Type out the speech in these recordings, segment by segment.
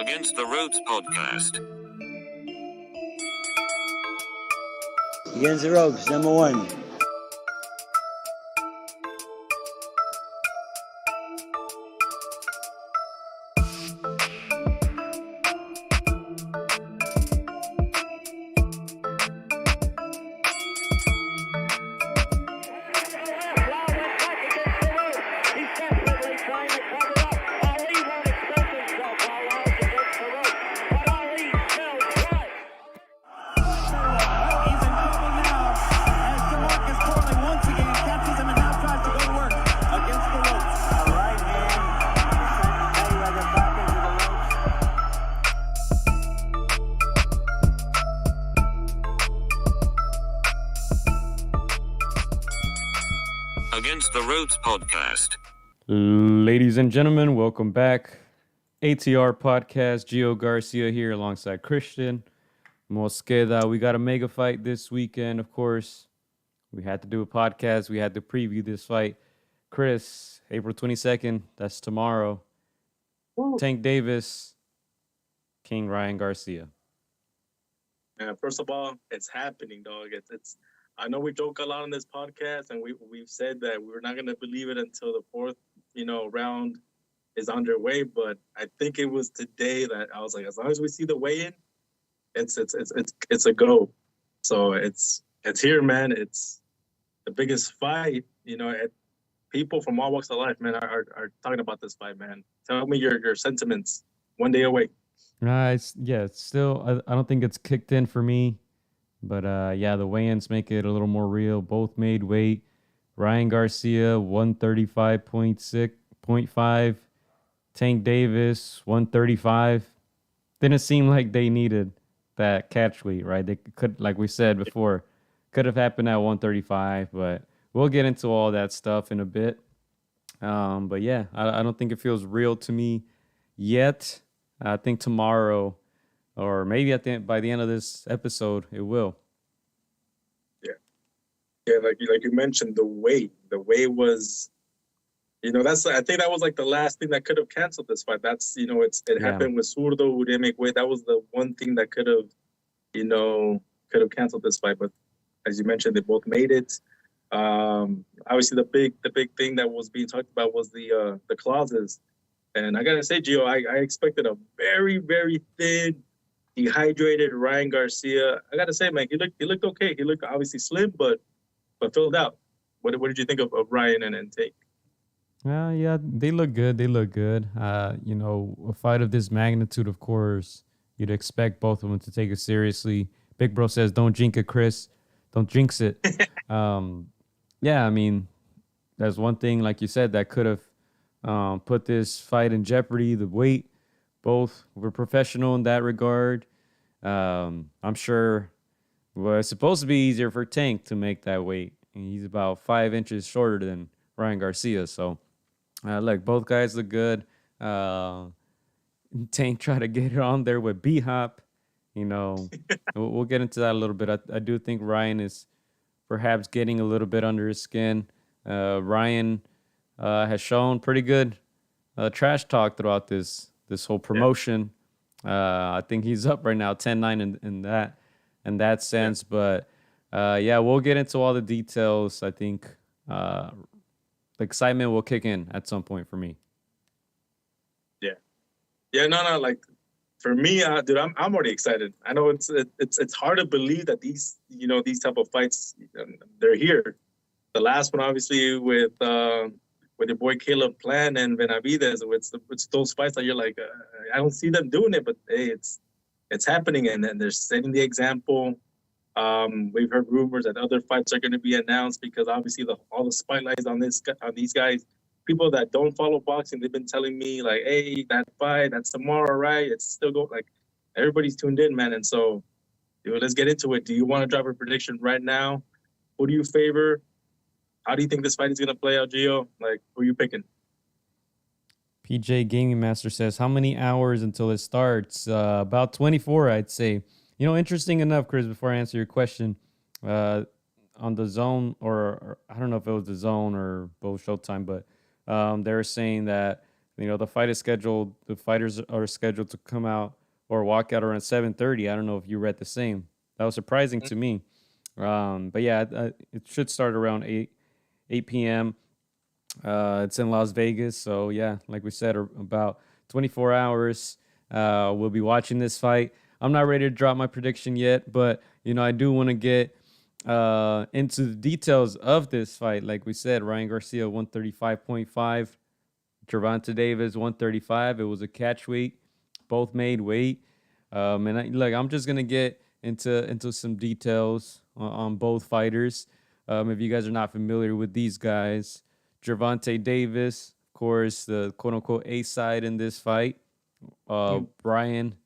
Against the Ropes podcast. Against the Ropes, number one. Against the Ropes podcast. Ladies and gentlemen, welcome back. AtR podcast. Gio Garcia here alongside Christian Mosqueda. We got a mega fight this weekend, of course. We had to do a podcast. We had to preview this fight. Chris, April 22nd, that's tomorrow. Woo. Tank Davis, King Ryan Garcia. Man, first of all, it's happening, dog. It's. I know we joke a lot on this podcast, and we've said that we're not gonna believe it until the fourth, round is underway. But I think it was today that I was like, as long as we see the weigh-in, it's a go. So it's here, man. It's the biggest fight. People from all walks of life, man, are talking about this fight, man. Tell me your sentiments. 1 day away. It's still, I don't think it's kicked in for me. But, the weigh-ins make it a little more real. Both made weight. Ryan Garcia, 135.5. Tank Davis, 135. Didn't seem like they needed that catch weight, right? They could, like we said before, could have happened at 135. But we'll get into all that stuff in a bit. I don't think it feels real to me yet. I think tomorrow, or maybe by the end of this episode, it will. Yeah, like you mentioned, the weight was, I think that was like the last thing that could have canceled this fight. That's happened with Zurdo, who didn't make weight. That was the one thing that could have canceled this fight. But as you mentioned, they both made it. Obviously, the big thing that was being talked about was the clauses. And I gotta say, Gio, I expected a very, very thin, dehydrated Ryan Garcia. I gotta say, man, he looked okay. He looked obviously slim, but filled out. What did you think of Ryan and Tank? Yeah, they look good. A fight of this magnitude, of course, you'd expect both of them to take it seriously. Big Bro says, "Don't jinx it, Chris. Don't jinx it." There's one thing, like you said, that could have put this fight in jeopardy. The weight, both were professional in that regard. I'm sure it's supposed to be easier for Tank to make that weight. And he's about 5 inches shorter than Ryan Garcia. So, look, both guys look good. Tank tried to get it on there with B-Hop. We'll get into that a little bit. I do think Ryan is perhaps getting a little bit under his skin. Ryan has shown pretty good trash talk throughout this whole promotion. I think he's up right now, 10-9 in that sense. But we'll get into all the details. I think the excitement will kick in at some point for me. Like for me, dude, I'm already excited. I know it's hard to believe that these type of fights, they're here. The last one, obviously, with your boy Caleb Plant and Benavidez, it's those fights that you're like, I don't see them doing it, but hey, it's happening, and they're setting the example. We've heard rumors that other fights are going to be announced because obviously all the spotlights on these guys. People that don't follow boxing, they've been telling me like, hey, that fight, that's tomorrow, right? It's still going. Like, everybody's tuned in, man. And so, let's get into it. Do you want to drop a prediction right now? Who do you favor? How do you think this fight is going to play out, Gio? Like, who are you picking? PJ Gaming Master says, how many hours until it starts? About 24, I'd say. Interesting enough, Chris, before I answer your question, on the Zone, or I don't know if it was the Zone or both Showtime, but they were saying that the fight is scheduled. The fighters are scheduled to come out or walk out around 7:30. I don't know if you read the same. That was surprising to me. But yeah, it should start around 8 p.m. It's in Las Vegas, so yeah, like we said, about 24 hours. We'll be watching this fight. I'm not ready to drop my prediction yet, but I do want to get into the details of this fight. Like we said, Ryan Garcia 135.5, Gervonta Davis 135. It was a catch weight, both made weight. And I'm just gonna get into some details on both fighters. If you guys are not familiar with these guys, Gervonta Davis, of course, the quote unquote A side in this fight. Brian,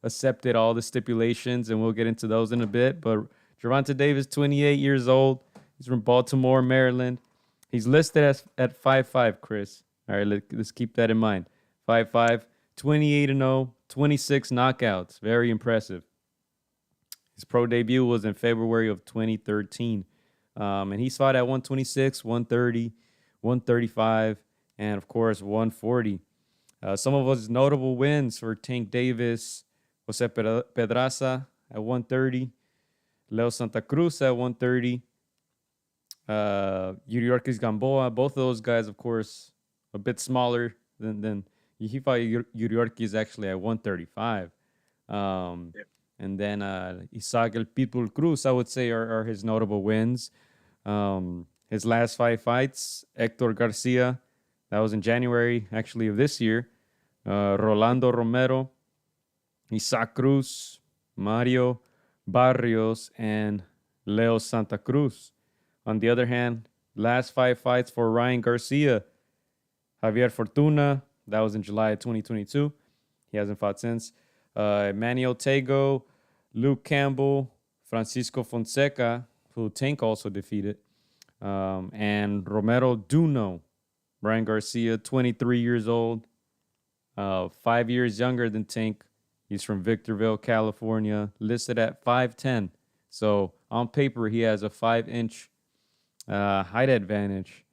accepted all the stipulations, and we'll get into those in a bit. But Gervonta Davis, 28 years old. He's from Baltimore, Maryland. He's listed at 5'5", Chris. All right, let's keep that in mind. 5'5", 28-0, 26 knockouts. Very impressive. His pro debut was in February of 2013. And he's fought at 126, 130, 135, and, of course, 140. Some of his notable wins for Tank Davis, Jose Pedraza at 130, Leo Santa Cruz at 130, Yuriorkis Gamboa. Both of those guys, of course, a bit smaller than he fought Yuriorkis actually at 135. And then Isaac El Pitbull Cruz, I would say, are his notable wins. His last 5 fights, Hector Garcia, that was in January, actually, of this year. Rolando Romero, Isaac Cruz, Mario Barrios, and Leo Santa Cruz. On the other hand, last 5 fights for Ryan Garcia, Javier Fortuna, that was in July of 2022. He hasn't fought since. Manny Otego, Luke Campbell, Francisco Fonseca, who Tank also defeated, and Romero Duno. Ryan Garcia, 23 years old, 5 years younger than Tank. He's from Victorville, California, listed at 5'10". So on paper, he has a 5-inch height advantage.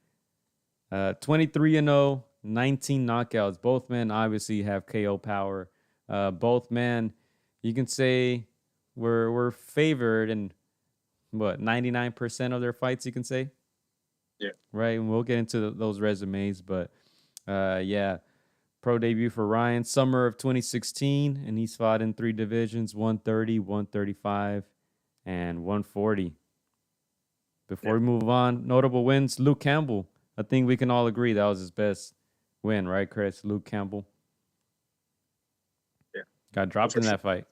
23-0, 19 knockouts. Both men obviously have KO power. Both men, you can say, were favored in 99% of their fights, you can say. Yeah. Right. And we'll get into those resumes, but yeah, pro debut for Ryan, summer of 2016, and he's fought in 3 divisions: 130, 135, and 140. Before we move on, notable wins: Luke Campbell. I think we can all agree that was his best win, right, Chris? Luke Campbell. Yeah. Got dropped in that fight.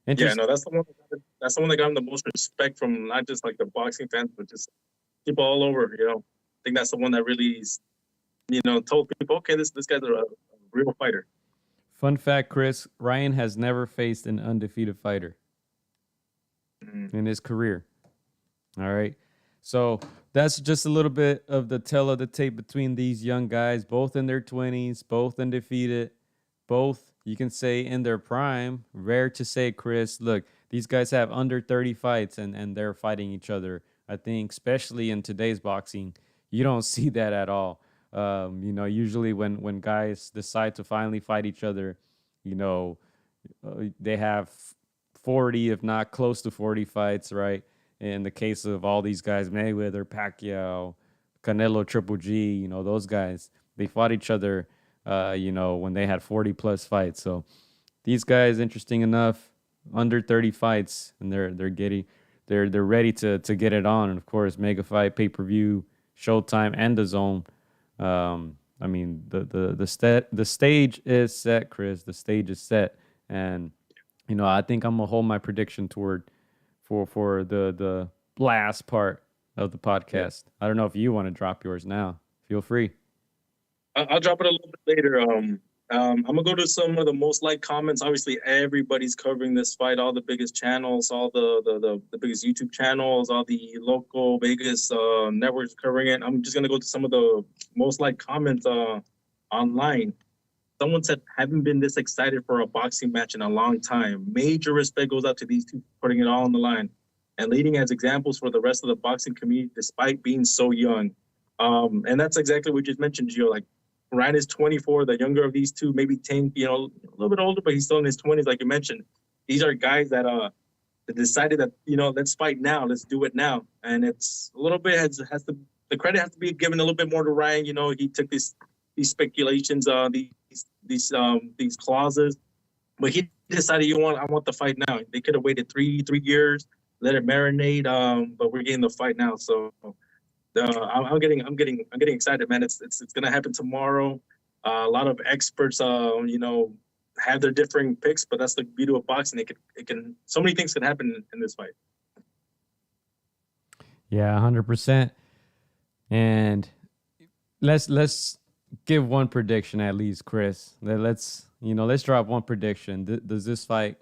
Yeah, no, that's the one that got him the most respect from not just like the boxing fans, but just people all over. I think that's the one that really, told people, okay, this guy's a real fighter. Fun fact, Chris: Ryan has never faced an undefeated fighter in his career. All right, so that's just a little bit of the tale of the tape between these young guys, both in their 20s, both undefeated, both, you can say, in their prime. Rare to say, Chris. Look, these guys have under 30 fights, and they're fighting each other. I think, especially in today's boxing, you don't see that at all. Usually when guys decide to finally fight each other, they have 40, if not close to 40 fights, right? In the case of all these guys, Mayweather, Pacquiao, Canelo, Triple G, those guys, they fought each other, when they had 40 plus fights. So these guys, interesting enough, under 30 fights, and they're ready to get it on. And of course, mega fight, pay-per-view, Showtime, and DAZN. The stage is set, Chris. The stage is set, and I think I'm gonna hold my prediction for the last part of the podcast. Yeah. I don't know if you want to drop yours now. Feel free. I'll drop it a little bit later. I'm gonna go to some of the most liked comments. Obviously, everybody's covering this fight. All the biggest channels, all the biggest YouTube channels, all the local Vegas networks covering it. I'm just gonna go to some of the most liked comments online. Someone said, "Haven't been this excited for a boxing match in a long time. Major respect goes out to these two putting it all on the line and leading as examples for the rest of the boxing community, despite being so young." And that's exactly what you just mentioned, Gio. Like, Ryan is 24, the younger of these two, maybe Tank, a little bit older, but he's still in his 20s, like you mentioned. These are guys that decided that, let's fight now, let's do it now. And it's a little bit the credit has to be given a little bit more to Ryan. He took these speculations, these clauses, but he decided, I want the fight now. They could have waited three years, let it marinate. But we're getting the fight now, so I'm getting excited, man. It's gonna happen tomorrow. A lot of experts, have their differing picks, but that's the beauty of boxing. It can so many things can happen in this fight. Yeah, 100%. And let's give one prediction at least, Chris. Let's drop one prediction. Does this fight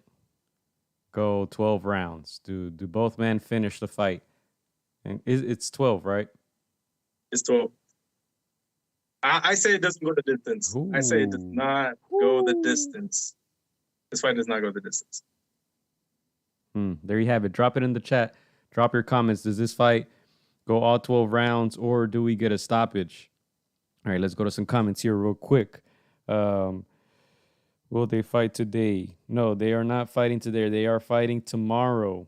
go 12 rounds? Do both men finish the fight? And it's 12, right? It's 12. I say it doesn't go the distance. Ooh. I say it does not go the distance. This fight does not go the distance. There you have it. Drop it in the chat. Drop your comments. Does this fight go all 12 rounds, or do we get a stoppage? All right, let's go to some comments here real quick. Will they fight today? No, they are not fighting today. They are fighting tomorrow.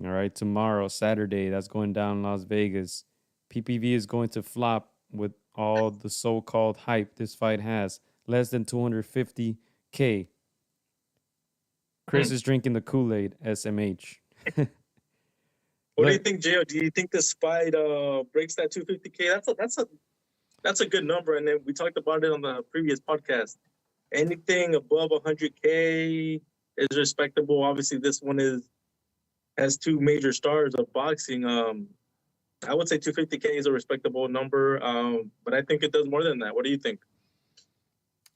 All right, tomorrow, Saturday. That's going down in Las Vegas. PPV is going to flop with all the so-called hype this fight has. Less than 250K. Chris is drinking the Kool-Aid, SMH. What do you think, Jo? Do you think this fight breaks that 250K? That's a good number, and then we talked about it on the previous podcast. Anything above 100K is respectable. Obviously, this one has two major stars of boxing. I would say 250K is a respectable number, but I think it does more than that. What do you think?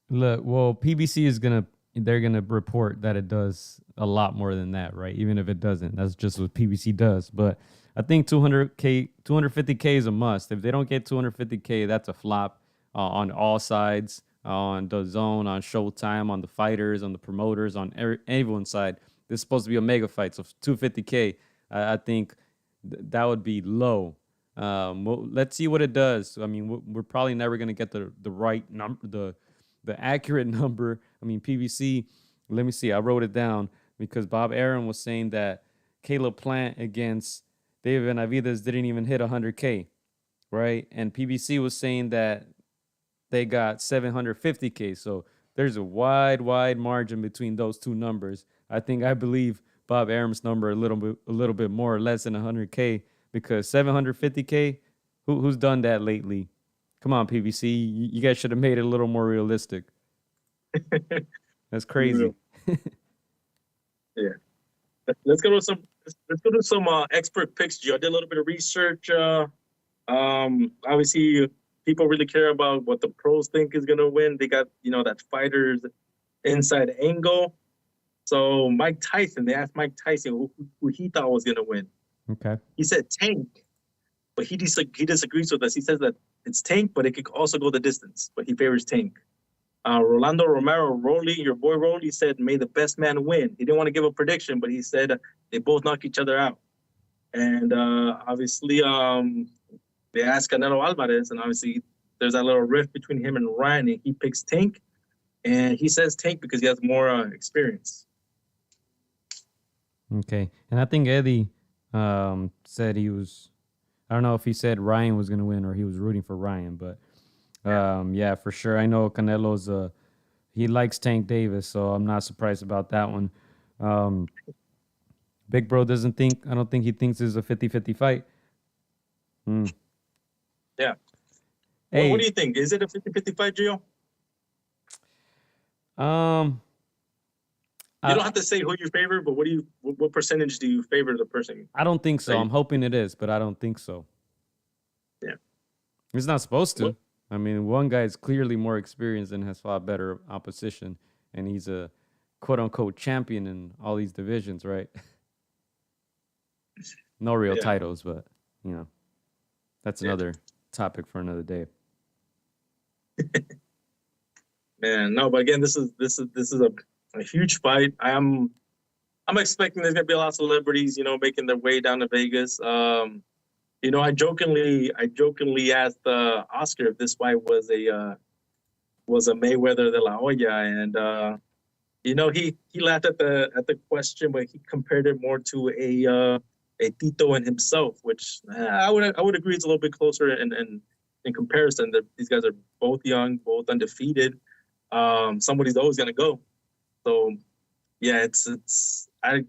Look, well, PBC they're gonna report that it does a lot more than that, right? Even if it doesn't, that's just what PBC does. But I think 250K is a must. If they don't get 250K, that's a flop on all sides, on the zone, on Showtime, on the fighters, on the promoters, on everyone's side. This is supposed to be a mega fight, so 250K, I think that would be low. Well, let's see what it does. I mean, we're probably never gonna get the right number, the accurate number. I mean, PBC, let me see. I wrote it down because Bob Arum was saying that Caleb Plant against David Benavidez didn't even hit 100K, right? And PBC was saying that they got 750K. So there's a wide margin between those two numbers. I believe Bob Arum's number a little bit more or less than 100K, because 750K, who's done that lately? Come on, PBC. You guys should have made it a little more realistic. That's crazy. Yeah. Let's go to some expert picks, Joe. I did a little bit of research. Obviously, people really care about what the pros think is going to win. They got, that fighter's inside angle. So Mike Tyson, they asked Mike Tyson who he thought was going to win. Okay. He said Tank, but he disagrees with us. He says that it's Tank, but it could also go the distance, but he favors Tank. Rolando Romero, your boy Rolly, said, may the best man win. He didn't want to give a prediction, but he said they both knock each other out. And obviously, they asked Canelo Alvarez, and obviously there's that little rift between him and Ryan, and he picks Tank. And he says Tank because he has more experience. Okay. And I think Eddie said he was, I don't know if he said Ryan was going to win or he was rooting for Ryan, but yeah, for sure. I know Canelo's he likes Tank Davis, so I'm not surprised about that one. Big Bro I don't think he thinks it's a 50-50 fight. Yeah. Hey. Well, what do you think? Is it a 50-50 fight, Gio? You don't have to say who you favor, but what percentage do you favor the person? I don't think so. I'm hoping it is, but I don't think so. Yeah. It's not supposed to. What? I mean, one guy is clearly more experienced and has fought better opposition, and he's a quote-unquote champion in all these divisions, right? No real titles, but, that's another topic for another day. Man, no, but again, this is a huge fight. I'm expecting there's gonna be a lot of celebrities, making their way down to Vegas. I jokingly asked Oscar if this fight was a was a Mayweather de la Hoya, and he laughed at the question, but he compared it more to a Tito and himself, which I would agree it's a little bit closer in comparison. That these guys are both young, both undefeated. Somebody's always gonna go. So yeah, it's I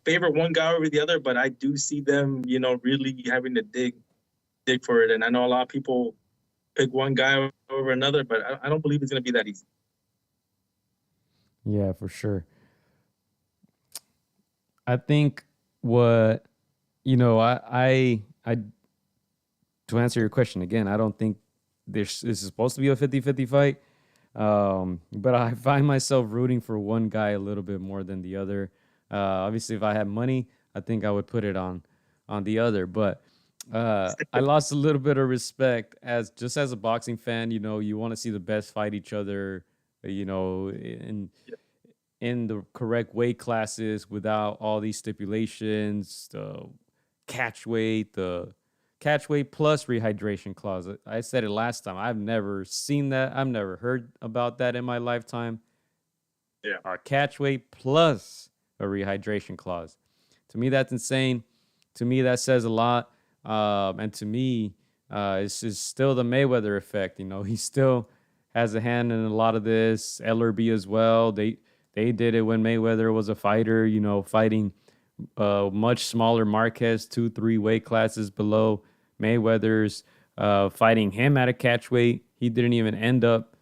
favor one guy over the other, but I do see them, really having to dig for it. And I know a lot of people pick one guy over another, but I don't believe it's going to be that easy. Yeah, for sure. I think what I to answer your question again, I don't think this is supposed to be a 50-50 fight. But I find myself rooting for one guy a little bit more than the other. Obviously, if I had money, I think I would put it on the other. But I lost a little bit of respect as a boxing fan. You want to see the best fight each other. In the correct weight classes without all these stipulations, the catch weight plus rehydration clause. I said it last time. I've never seen that. I've never heard about that in my lifetime. Yeah. Our catch weight plus a rehydration clause. To me, that's insane. To me, that says a lot. And to me, it's just still the Mayweather effect. He still has a hand in a lot of this. LRB as well. They did it when Mayweather was a fighter, fighting much smaller Marquez, 2-3 weight classes below Mayweather's, fighting him at a catch weight. He didn't even end up,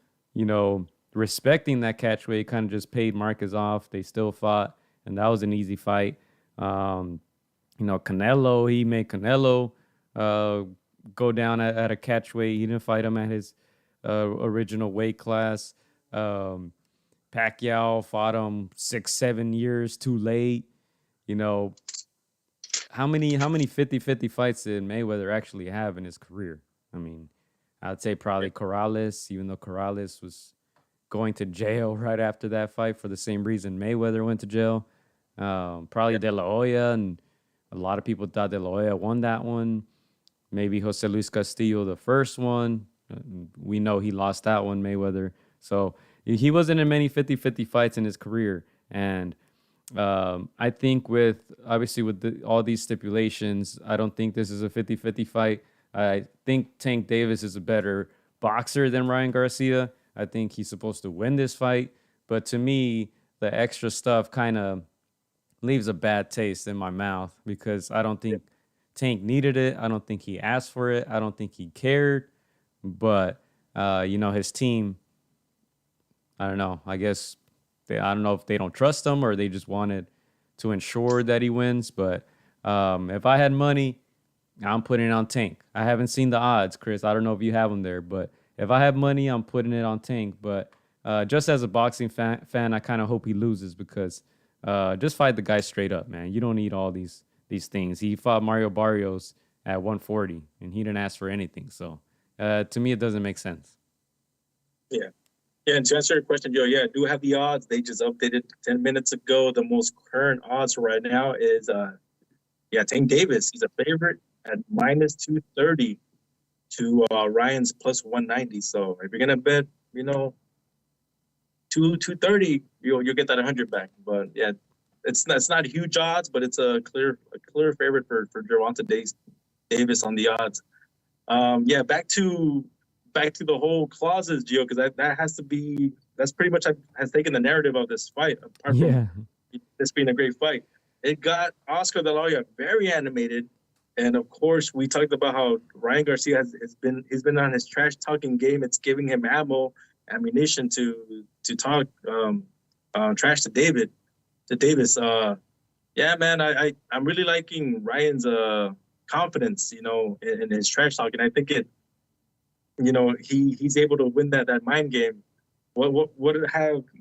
respecting that catch weight. Kind of just paid Marquez off. They still fought, and that was an easy fight. Canelo, he made Canelo go down at a catch weight. He didn't fight him at his original weight class. Pacquiao fought him 6-7 years too late. How many 50-50 fights did Mayweather actually have in his career? I mean, I'd say probably Corrales, even though Corrales was going to jail right after that fight for the same reason Mayweather went to jail. Probably De La Hoya, and a lot of people thought De La Hoya won that one. Maybe Jose Luis Castillo, the first one. We know he lost that one, Mayweather. So he wasn't in many 50-50 fights in his career. And I think with all these stipulations, I don't think this is a 50-50 fight. I think Tank Davis is a better boxer than Ryan Garcia. I think he's supposed to win this fight. But to me, the extra stuff kind of leaves a bad taste in my mouth because I don't think Tank needed it. I don't think he asked for it. I don't think he cared. But, his team, I don't know. I guess I don't know if they don't trust him or they just wanted to ensure that he wins. But if I had money, I'm putting it on Tank. I haven't seen the odds, Chris. I don't know if you have them there. But if I have money, I'm putting it on Tank. But just as a boxing fan, I kind of hope he loses because just fight the guy straight up, man. You don't need all these things. He fought Mario Barrios at 140, and he didn't ask for anything. So to me, it doesn't make sense. Yeah. Yeah, and to answer your question, Joe, I do have the odds. They just updated 10 minutes ago. The most current odds right now is, Tank Davis. He's a favorite at minus 230 to Ryan's plus 190. So if you're going to bet, 230, you'll get that 100 back. But, yeah, it's not huge odds, but it's a clear favorite for Gervonta Davis on the odds. Back to the whole clauses, Gio, because that's pretty much has taken the narrative of this fight. Apart from this being a great fight, it got Oscar De La Hoya very animated, and of course we talked about how Ryan Garcia has been on his trash talking game. It's giving him ammunition to talk trash to Davis. Man, I'm really liking Ryan's confidence, in his trash talking. I think he's able to win that mind game. What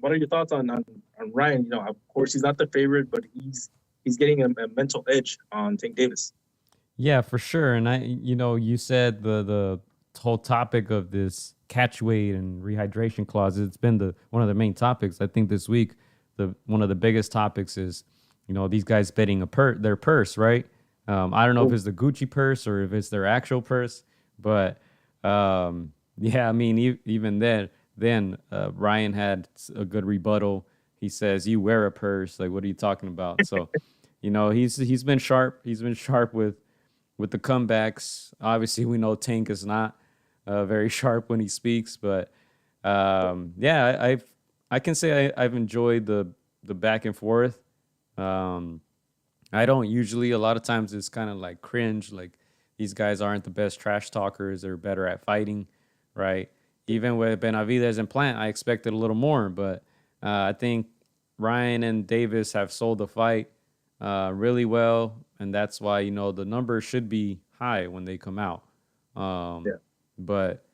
are your thoughts on Ryan? Of course he's not the favorite, but he's getting a mental edge on Tank Davis. Yeah, for sure. And you said the whole topic of this catch weight and rehydration clauses. It's been one of the main topics. I think this week one of the biggest topics is these guys betting their purse, right? I don't know if it's the Gucci purse or if it's their actual purse, but. I mean, even then, then Ryan had a good rebuttal. He says, "You wear a purse. Like, what are you talking about?" So, he's been sharp. He's been sharp with the comebacks. Obviously, we know Tank is not very sharp when he speaks, but yeah, I can say I've enjoyed the back and forth. Um, I don't usually. A lot of times it's kind of like cringe. Like these guys aren't the best trash talkers. They're better at fighting, right? Even with Benavidez and Plant, I expected a little more, but I think Ryan and Davis have sold the fight really well, and that's why the numbers should be high when they come out. Um, Yeah. but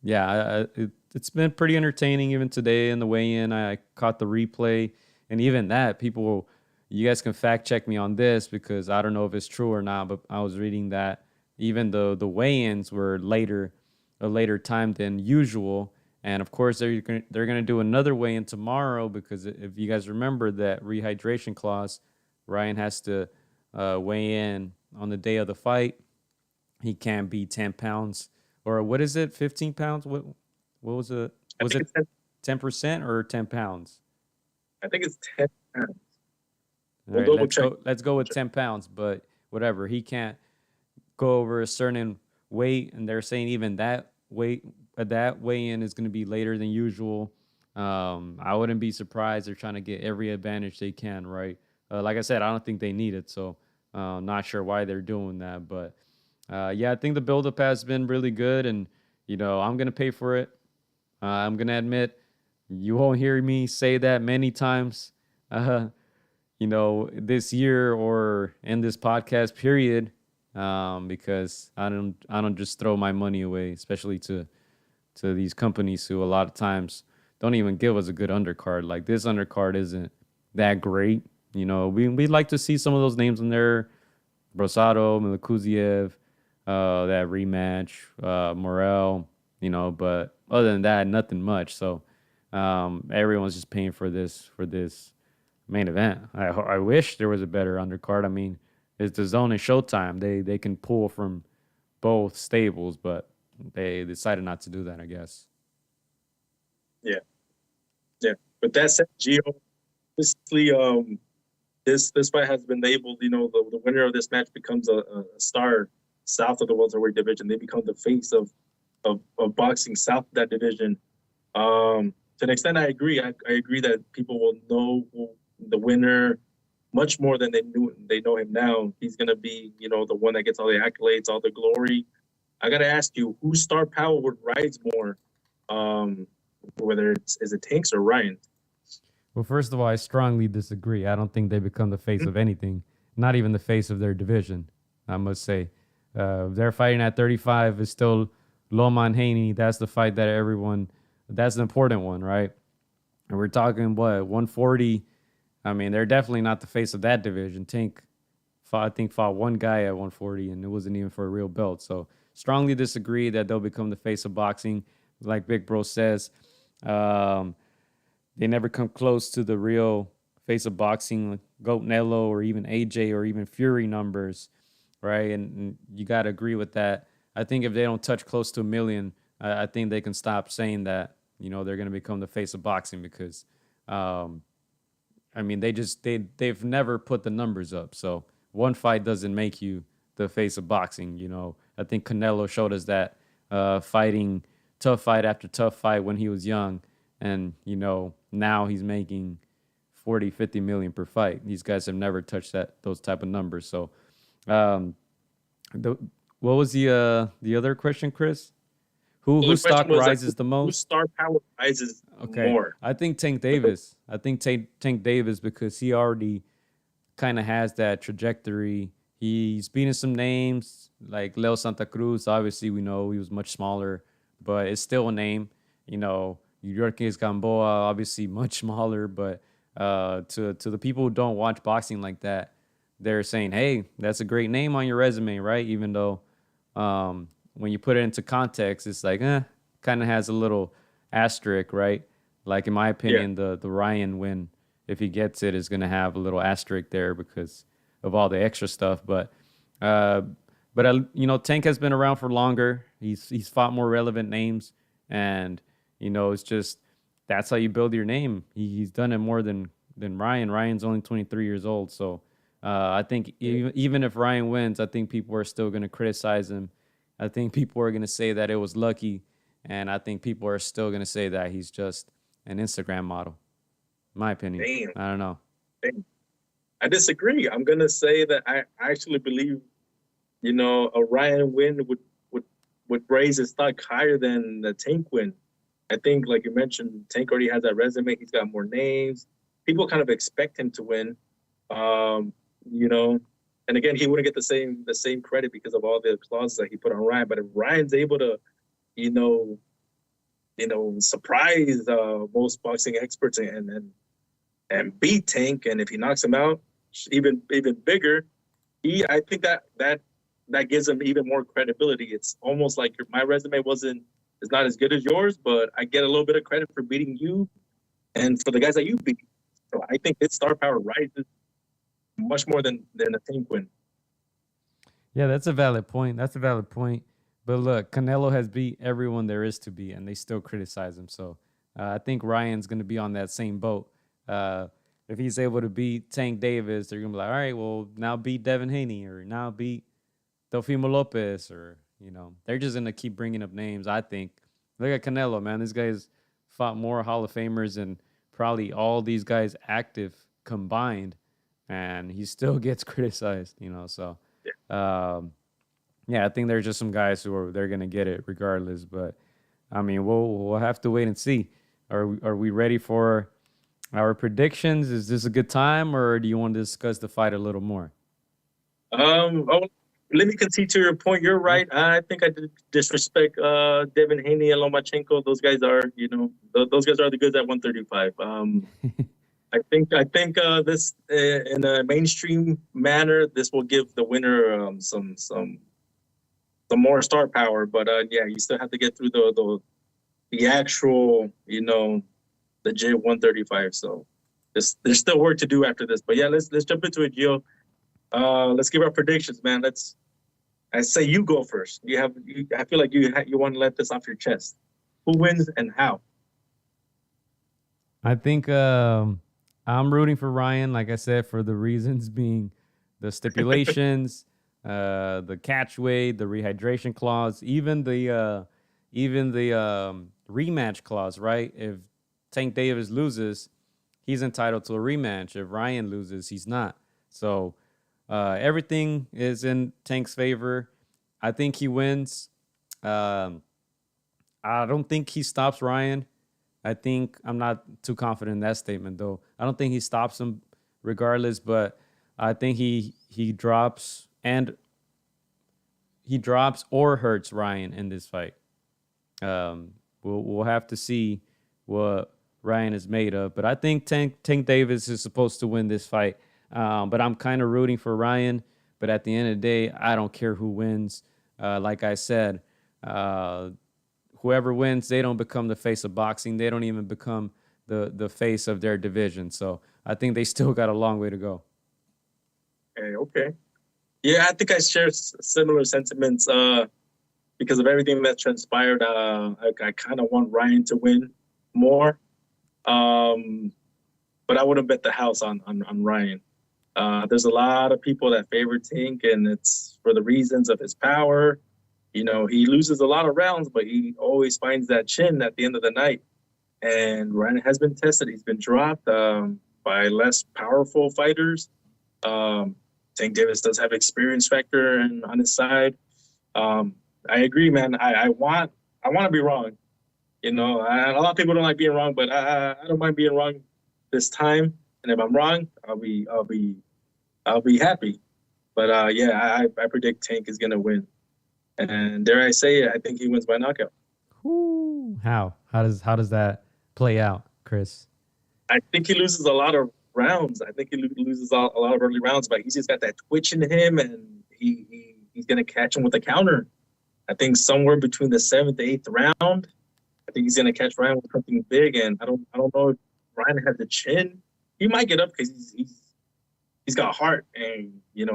yeah, it's been pretty entertaining even today in the weigh-in. I caught the replay, and even that, you guys can fact check me on this because I don't know if it's true or not, but I was reading that even the weigh-ins were a later time than usual, and of course they're gonna do another weigh-in tomorrow because if you guys remember that rehydration clause, Ryan has to weigh in on the day of the fight. He can't be 10 pounds or what is it, 15 pounds? What was it? Was it 10% or 10 pounds? I think it's 10 pounds. All right, let's go with 10 pounds, but whatever. He can't go over a certain weight, and they're saying even that weigh-in is going to be later than usual. I wouldn't be surprised. They're trying to get every advantage they can, right? Like I said, I don't think they need it, so not sure why they're doing that. But yeah, I think the build-up has been really good, and I'm gonna pay for it. I'm gonna admit you won't hear me say that many times, this year or in this podcast period, because I don't just throw my money away, especially to these companies who a lot of times don't even give us a good undercard. Like this undercard isn't that great. We'd like to see some of those names in there. Brosado, Milakuziev, that rematch, Morel, but other than that, nothing much. So everyone's just paying for this main event. I wish there was a better undercard. I mean, it's the Zone and Showtime. They can pull from both stables, but they decided not to do that, I guess. Yeah. But that said, Gio, obviously, this fight has been labeled. The winner of this match becomes a star south of the welterweight division. They become the face of boxing south of that division. To an extent, I agree. I agree that people will know the winner much more than they know him now. He's gonna be, the one that gets all the accolades, all the glory. I gotta ask you, whose star power would rise more? Whether is it Tanks or Ryan? Well, first of all, I strongly disagree. I don't think they become the face of anything, not even the face of their division, I must say. They're fighting at 35 is still Loma and Haney. That's the fight that that's an important one, right? And we're talking, 140? I mean, they're definitely not the face of that division. Tank, fought one guy at 140, and it wasn't even for a real belt. So strongly disagree that they'll become the face of boxing. Like Big Bro says, they never come close to the real face of boxing, like Goat Nello or even AJ or even Fury numbers, right? And you got to agree with that. I think if they don't touch close to 1 million, I think they can stop saying that, they're going to become the face of boxing because, I mean, they've never put the numbers up. So one fight doesn't make you the face of boxing. I think Canelo showed us that fighting tough fight after tough fight when he was young. And, now he's making 40, 50 million per fight. These guys have never touched those type of numbers. So what was the other question, Chris? Who stock rises the most? Whose star power rises more? I think Tank Davis. I think Tank Davis because he already kind of has that trajectory. He's beating some names like Leo Santa Cruz. Obviously, we know he was much smaller, but it's still a name. Yorkes Gamboa, obviously much smaller, but to the people who don't watch boxing like that, they're saying, hey, that's a great name on your resume, right? Even though when you put it into context, it's like, kind of has a little asterisk, right? Like, in my opinion, the Ryan win, if he gets it, is going to have a little asterisk there because of all the extra stuff. But Tank has been around for longer. He's fought more relevant names, and it's just that's how you build your name. He's done it more than Ryan. Ryan's only 23 years old, so I think even if Ryan wins, I think people are still going to criticize him. I think people are going to say that it was lucky, and I think people are still going to say that he's just an Instagram model. In my opinion. Damn. I don't know. Damn. I disagree. I'm going to say that I actually believe, a Ryan win would raise his stock higher than the Tank win. I think, like you mentioned, Tank already has that resume. He's got more names. People kind of expect him to win, And again, he wouldn't get the same credit because of all the clauses that he put on Ryan. But if Ryan's able to, surprise most boxing experts and beat Tank, and if he knocks him out, even bigger, I think that gives him even more credibility. It's almost like my resume is not as good as yours, but I get a little bit of credit for beating you and for the guys that you beat. So I think his star power rises much more than a Tank win. Yeah, that's a valid point. But look, Canelo has beat everyone there is to beat, and they still criticize him. So I think Ryan's going to be on that same boat. If he's able to beat Tank Davis, they're going to be like, all right, well, now beat Devin Haney, or now beat Teofimo Lopez, or, they're just going to keep bringing up names, I think. Look at Canelo, man. This guy's fought more Hall of Famers than probably all these guys active combined, and he still gets criticized, So, I think there's just some guys they're going to get it regardless. But, I mean, we'll have to wait and see. Are we ready for our predictions? Is this a good time, or do you want to discuss the fight a little more? Let me concede to your point. You're right. I think I did disrespect Devin Haney and Lomachenko. Those guys are, those guys are the goods at 135. I think this in a mainstream manner, this will give the winner some more star power. But you still have to get through the actual, legit 135. So there's still work to do after this. But yeah, let's jump into it, Gio. Let's give our predictions, man. I say you go first. I feel like you want to let this off your chest. Who wins and how? I think I'm rooting for Ryan, like I said, for the reasons being the stipulations, the catch weight, the rehydration clause, even the rematch clause, right? If Tank Davis loses, he's entitled to a rematch. If Ryan loses, he's not. So everything is in Tank's favor. I think he wins. I don't think he stops Ryan. I'm not too confident in that statement, though. I don't think he stops him regardless, but I think he drops or hurts Ryan in this fight. We'll have to see what Ryan is made of, but I think Tank Davis is supposed to win this fight. But I'm kind of rooting for Ryan. But at the end of the day, I don't care who wins. Like I said, whoever wins, they don't become the face of boxing. They don't even become the face of their division. So I think they still got a long way to go. Okay. Yeah, I think I share similar sentiments because of everything that transpired. I kind of want Ryan to win more. But I wouldn't bet the house on Ryan. There's a lot of people that favor Tank, and it's for the reasons of his power. He loses a lot of rounds, but he always finds that chin at the end of the night. And Ryan has been tested. He's been dropped by less powerful fighters. Tank Davis does have experience factor on his side. I agree, man. I want to be wrong. A lot of people don't like being wrong, but I don't mind being wrong this time. And if I'm wrong, I'll be happy. But I predict Tank is gonna win. And dare I say it, I think he wins by knockout. Ooh, how does that play out, Chris? I think he loses a lot of rounds. I think he loses a lot of early rounds, but he's just got that twitch in him, and he's gonna catch him with a counter. I think somewhere between the 7th to 8th round, I think he's gonna catch Ryan with something big. And I don't know if Ryan has the chin. He might get up because he's got heart, and I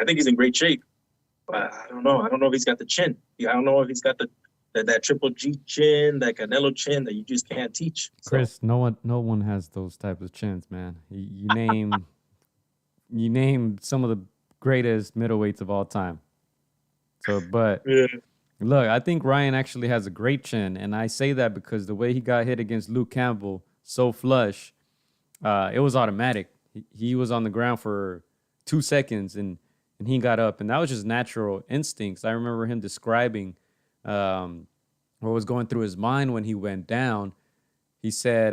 think he's in great shape. But I don't know. I don't know if he's got the chin. I don't know if he's got the that Triple G chin, that Canelo chin that you just can't teach. So. Chris, no one has those type of chins, man. You name some of the greatest middleweights of all time. So, but Yeah. look, I think Ryan actually has a great chin, and I say that because the way he got hit against Luke Campbell so flush, it was automatic. He was on the ground for 2 seconds, and he got up, and that was just natural instincts. I remember him describing what was going through his mind when he went down. He said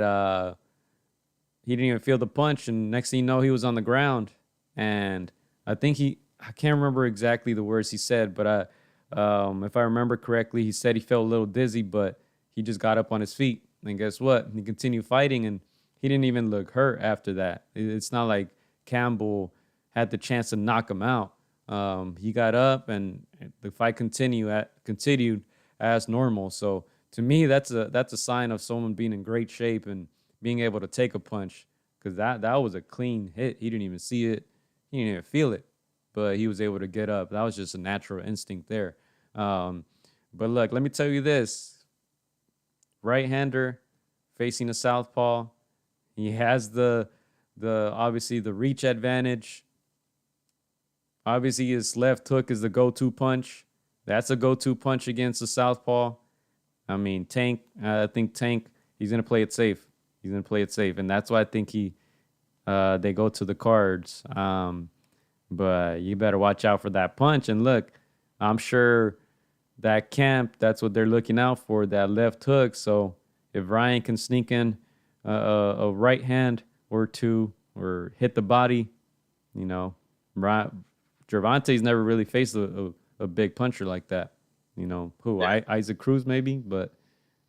he didn't even feel the punch, and next thing you know, he was on the ground. And I think I can't remember exactly the words he said, but if I remember correctly, he said he felt a little dizzy, but he just got up on his feet. And guess what? He continued fighting, and he didn't even look hurt after that. It's not like Campbell had the chance to knock him out. He got up, and the fight continued as normal. So to me, that's a sign of someone being in great shape and being able to take a punch, because that was a clean hit. He didn't even see it. He didn't even feel it, but he was able to get up. That was just a natural instinct there. But look, let me tell you this. Right-hander facing a southpaw. He has the obviously the reach advantage. Obviously, his left hook is the go-to punch. That's a go-to punch against a southpaw. I mean, I think Tank, he's going to play it safe. He's going to play it safe. And that's why I think they go to the cards. But you better watch out for that punch. And look, I'm sure that camp, that's what they're looking out for, that left hook. So if Ryan can sneak in a right hand or two or hit the body, you know, Gervonta's never really faced a big puncher like that. You know, Isaac Cruz maybe, but,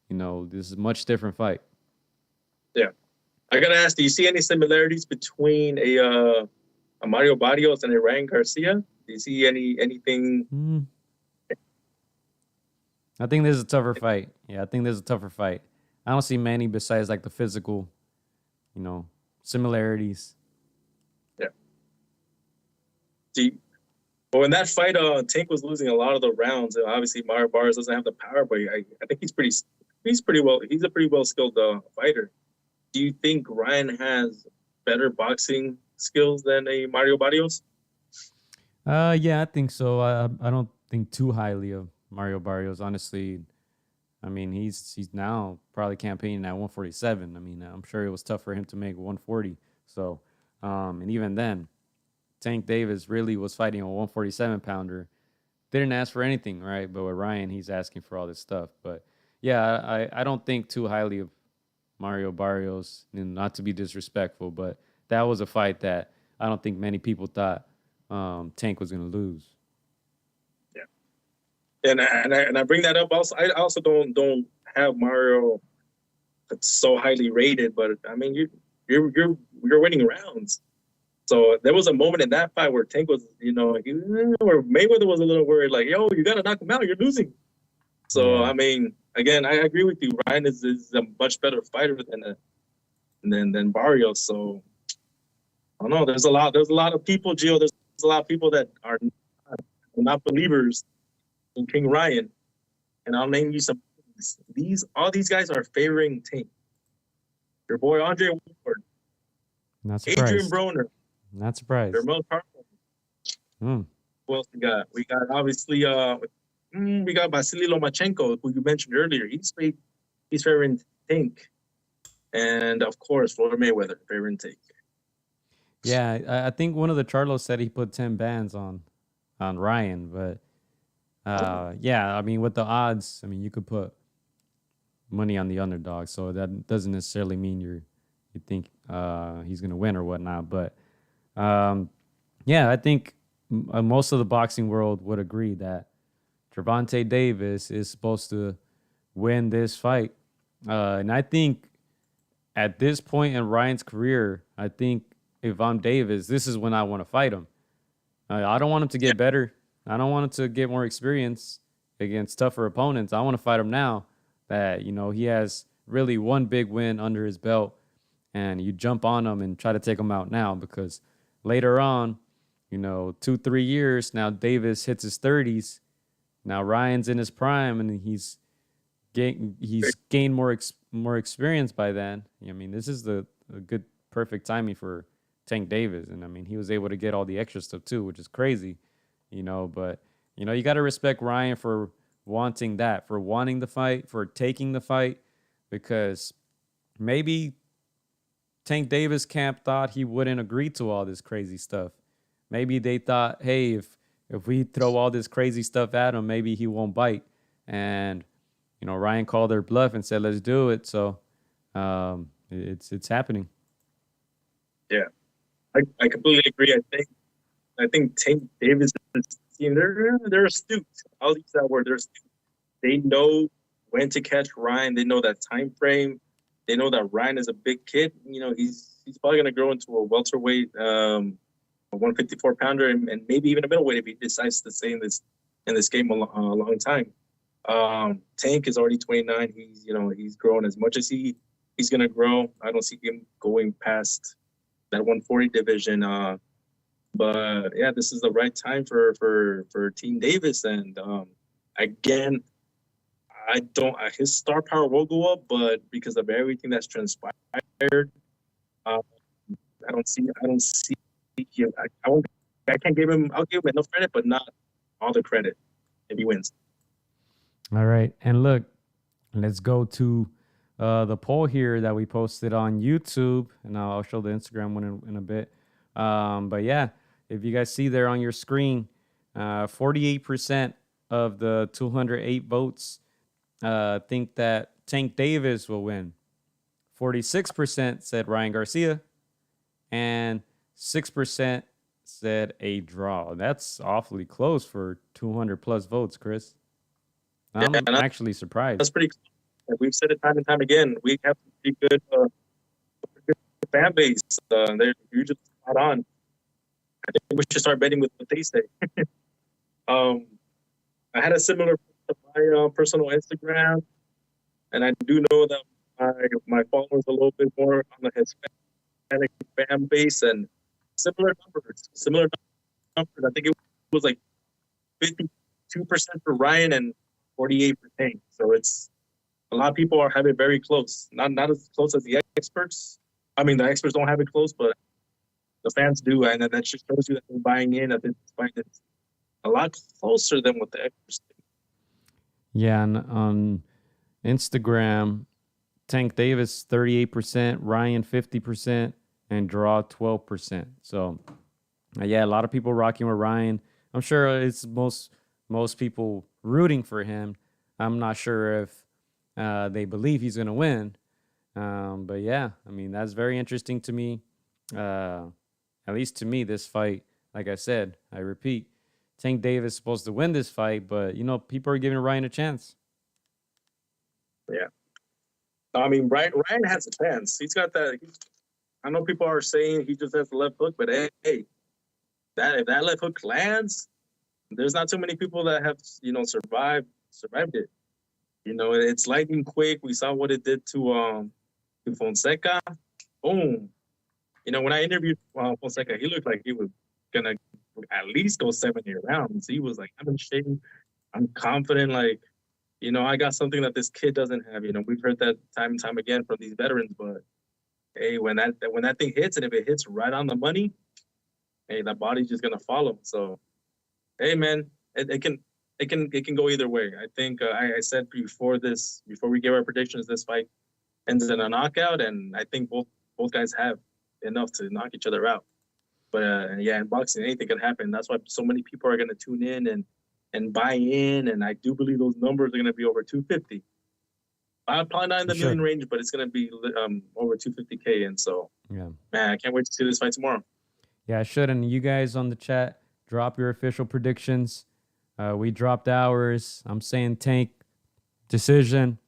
you know, this is a much different fight. Yeah. I got to ask, do you see any similarities between a Mario Barrios and a Ryan Garcia? Do you see anything? I think this is a tougher fight. Yeah, I think this is a tougher fight. I don't see many besides like the physical, you know, similarities. Yeah. Well, in that fight, Tank was losing a lot of the rounds. Obviously, Mario Barrios doesn't have the power, but I think he's pretty well. He's a pretty well skilled fighter. Do you think Ryan has better boxing skills than a Mario Barrios? Yeah, I think so. I don't think too highly of Mario Barrios, honestly. I mean, he's now probably campaigning at 147. I mean, I'm sure it was tough for him to make 140. So, and even then, Tank Davis really was fighting a 147 pounder. Didn't ask for anything, right? But with Ryan, he's asking for all this stuff. But yeah, I don't think too highly of Mario Barrios, not to be disrespectful, but that was a fight that I don't think many people thought Tank was going to lose. Yeah, and I bring that up also. I also don't have Mario so highly rated, but I mean you're winning rounds. So there was a moment in that fight where Tank was, where Mayweather was a little worried, like, yo, you got to knock him out, you're losing. So, yeah. I mean, again, I agree with you. Ryan is a much better fighter than Barrios. So, I don't know. There's a lot of people, Gio. There's a lot of people that are not believers in King Ryan. And I'll name you some. All these guys are favoring Tank. Your boy Andre Ward. Not surprised. Adrian Broner. Not surprised. Who else we got? We got obviously we got Vasily Lomachenko, who you mentioned earlier. He's favoring Tank, and of course Floyd Mayweather favoring Tank. Yeah, I think one of the Charlos said he put 10 bands on Ryan, but yeah, I mean with the odds, I mean you could put money on the underdog, so that doesn't necessarily mean you think he's gonna win or whatnot. But yeah, I think most of the boxing world would agree that Gervonta Davis is supposed to win this fight. And I think at this point in Ryan's career, I think if I'm Davis, this is when I want to fight him. I don't want him to get better. I don't want him to get more experience against tougher opponents. I want to fight him now that, he has really one big win under his belt, and you jump on him and try to take him out now, because later on, 2-3 years, now Davis hits his 30s. Now Ryan's in his prime, and he's he's gained more experience by then. I mean, this is the a good perfect timing for Tank Davis, and I mean, he was able to get all the extra stuff too, which is crazy, But you got to respect Ryan for wanting that, for wanting the fight, for taking the fight, because maybe Tank Davis camp thought he wouldn't agree to all this crazy stuff. Maybe they thought, hey, if we throw all this crazy stuff at him, maybe he won't bite. And Ryan called their bluff and said, "Let's do it." So it's happening. Yeah, I completely agree. I think Tank Davis team, they're astute. I'll use that word. They're astute. They know when to catch Ryan. They know that time frame. They know that Ryan is a big kid. He's probably going to grow into a welterweight, a 154 pounder, and maybe even a middleweight if he decides to stay in this game a long time. Tank is already 29. He's grown as much as he's going to grow. I don't see him going past that 140 division. But yeah, this is the right time for Team Davis. And again, I don't. His star power will go up, but because of everything that's transpired, I don't see. I can't give him. I'll give him enough credit, but not all the credit if he wins. All right, and look, let's go to the poll here that we posted on YouTube, and I'll show the Instagram one in a bit. But yeah, if you guys see there on your screen, 48% of the 208 votes think that Tank Davis will win. 46% said Ryan Garcia, and 6% said a draw. That's awfully close for 200 plus votes, Chris. I'm actually surprised. That's pretty cool. We've said it time and time again. We have a pretty good fan base. They're usually spot on. I think we should start betting with what they say. I had a similar to my personal Instagram, and I do know that my followers a little bit more on the Hispanic fan base, and similar numbers. I think it was like 52% for Ryan and 48%. So it's a lot of people have it very close. Not as close as the experts. I mean, the experts don't have it close, but the fans do, and that just shows you that they're buying in. That this fight is a lot closer than what the experts think. Yeah, and on Instagram, Tank Davis 38%, Ryan 50%, and draw 12%. So, yeah, a lot of people rocking with Ryan. I'm sure it's most people rooting for him. I'm not sure if they believe he's going to win. But yeah, I mean, that's very interesting to me. At least to me, this fight, like I said, I repeat, Tank Davis is supposed to win this fight, but, people are giving Ryan a chance. Yeah. I mean, Ryan has a chance. He's got that. I know people are saying he just has the left hook, but hey, if that left hook lands, there's not too many people that have, survived it. It's lightning quick. We saw what it did to Fonseca. Boom. When I interviewed Fonseca, he looked like he was gonna at least go 70 rounds. He was like, I'm in shape. I'm confident. Like, I got something that this kid doesn't have. We've heard that time and time again from these veterans. But hey, when that thing hits, and if it hits right on the money, hey, that body's just gonna follow. So, hey, man, it can go either way. I think I said before we gave our predictions, this fight ends in a knockout, and I think both guys have enough to knock each other out. But yeah, in boxing, anything can happen. That's why so many people are going to tune in and buy in, and I do believe those numbers are going to be over 250. Probably not in the million range, but it's going to be over 250K. And so, yeah, man, I can't wait to see this fight tomorrow. Yeah, I should. And you guys on the chat, drop your official predictions. We dropped ours. I'm saying Tank decision.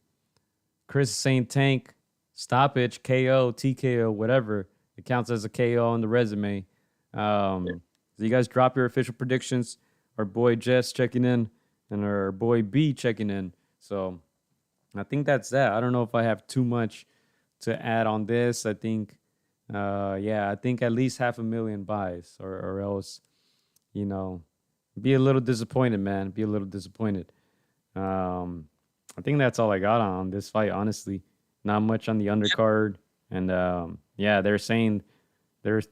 Chris is saying Tank stoppage, KO, TKO, whatever. It counts as a KO on the resume. So you guys drop your official predictions. Our boy Jess checking in and our boy B checking in. So I think that's that. I don't know if I have too much to add on this. I think, I think at least 500,000 buys or else, be a little disappointed, man. Be a little disappointed. I think that's all I got on this fight, honestly. Not much on the undercard. And yeah, they're saying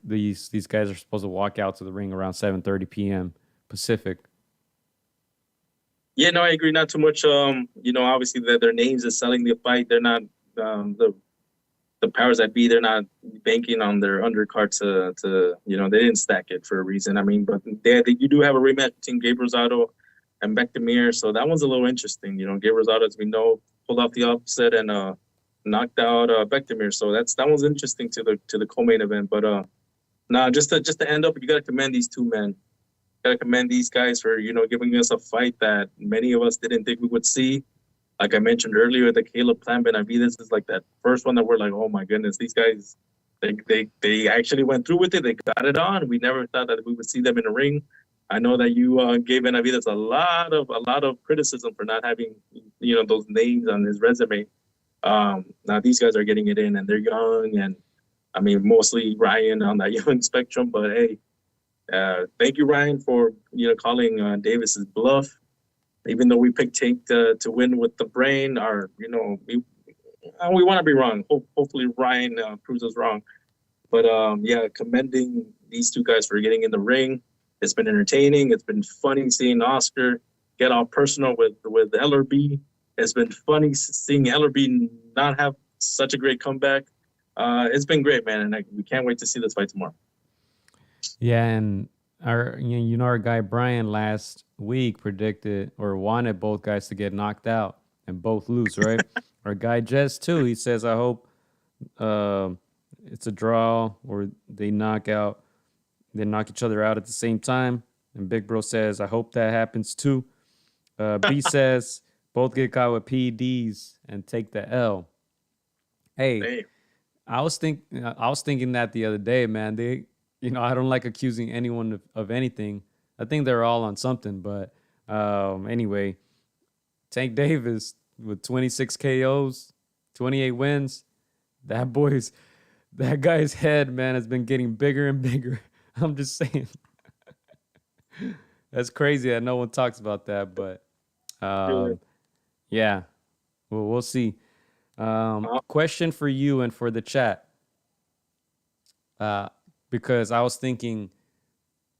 these guys are supposed to walk out to the ring around 7:30 p.m. Pacific. Yeah, no, I agree. Not too much. Obviously their names is selling the fight. They're not the powers that be. They're not banking on their undercard to they didn't stack it for a reason. I mean, but you do have a rematch between Gabe Rosado and Wladimir, so that one's a little interesting. Gabe Rosado, as we know, pulled off the upset and knocked out Wladimir, so that one's interesting to the co-main event. But just to end up, you got to commend these two men. Got to commend these guys for giving us a fight that many of us didn't think we would see. Like I mentioned earlier, the Caleb Plant Benavides is like that first one that we're like, oh my goodness, these guys, they actually went through with it. They got it on. We never thought that we would see them in a ring. I know that you gave Benavides a lot of criticism for not having those names on his resume. Now these guys are getting it in, and they're young, and I mean mostly Ryan on that young spectrum. But hey, thank you, Ryan, for calling Davis's bluff. Even though we picked Tank to win with the brain, we want to be wrong. Hopefully Ryan proves us wrong. But yeah, commending these two guys for getting in the ring. It's been entertaining. It's been funny seeing Oscar get all personal with LRB. It's been funny seeing LRB not have such a great comeback. It's been great, man, and we can't wait to see this fight tomorrow. Yeah, and our guy Brian last week predicted or wanted both guys to get knocked out and both lose, right? Our guy Jess too. He says, I hope it's a draw or they knock each other out at the same time. And Big Bro says, I hope that happens too. B says both get caught with PEDs and take the L. Hey, I was thinking that the other day, man. I don't like accusing anyone of anything. I think they're all on something. But anyway, Tank Davis with 26 KOs, 28 wins. That guy's head, man, has been getting bigger and bigger. I'm just saying. That's crazy that no one talks about that. But yeah, well, we'll see. Question for you and for the chat. Because I was thinking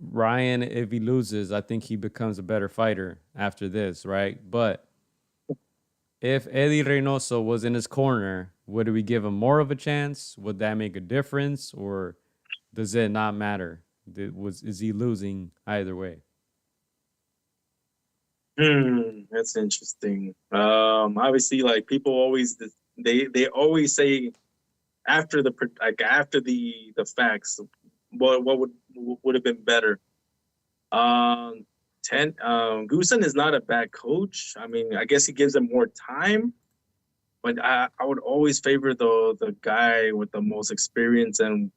Ryan, if he loses, I think he becomes a better fighter after this, right? But if Eddie Reynoso was in his corner, would we give him more of a chance? Would that make a difference? Or does it not matter? Is he losing either way? That's interesting. Obviously, like people always, they always say after the facts, what would have been better? Goosen is not a bad coach. I mean, I guess he gives them more time, but I would always favor the guy with the most experience. And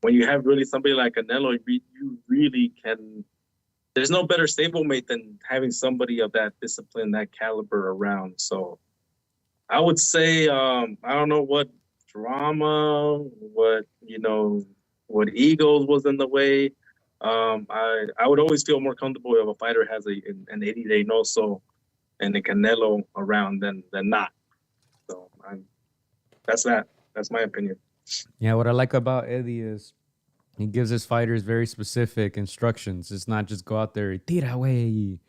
when you have really somebody like Canelo, you really can. There's no better stablemate than having somebody of that discipline, that caliber around. So I would say I don't know what drama, what egos was in the way. I would always feel more comfortable if a fighter has an 80-day no-so and a Canelo around than not. So that's that. That's my opinion. Yeah, what I like about Eddie is he gives his fighters very specific instructions. It's not just go out there, tira, güey.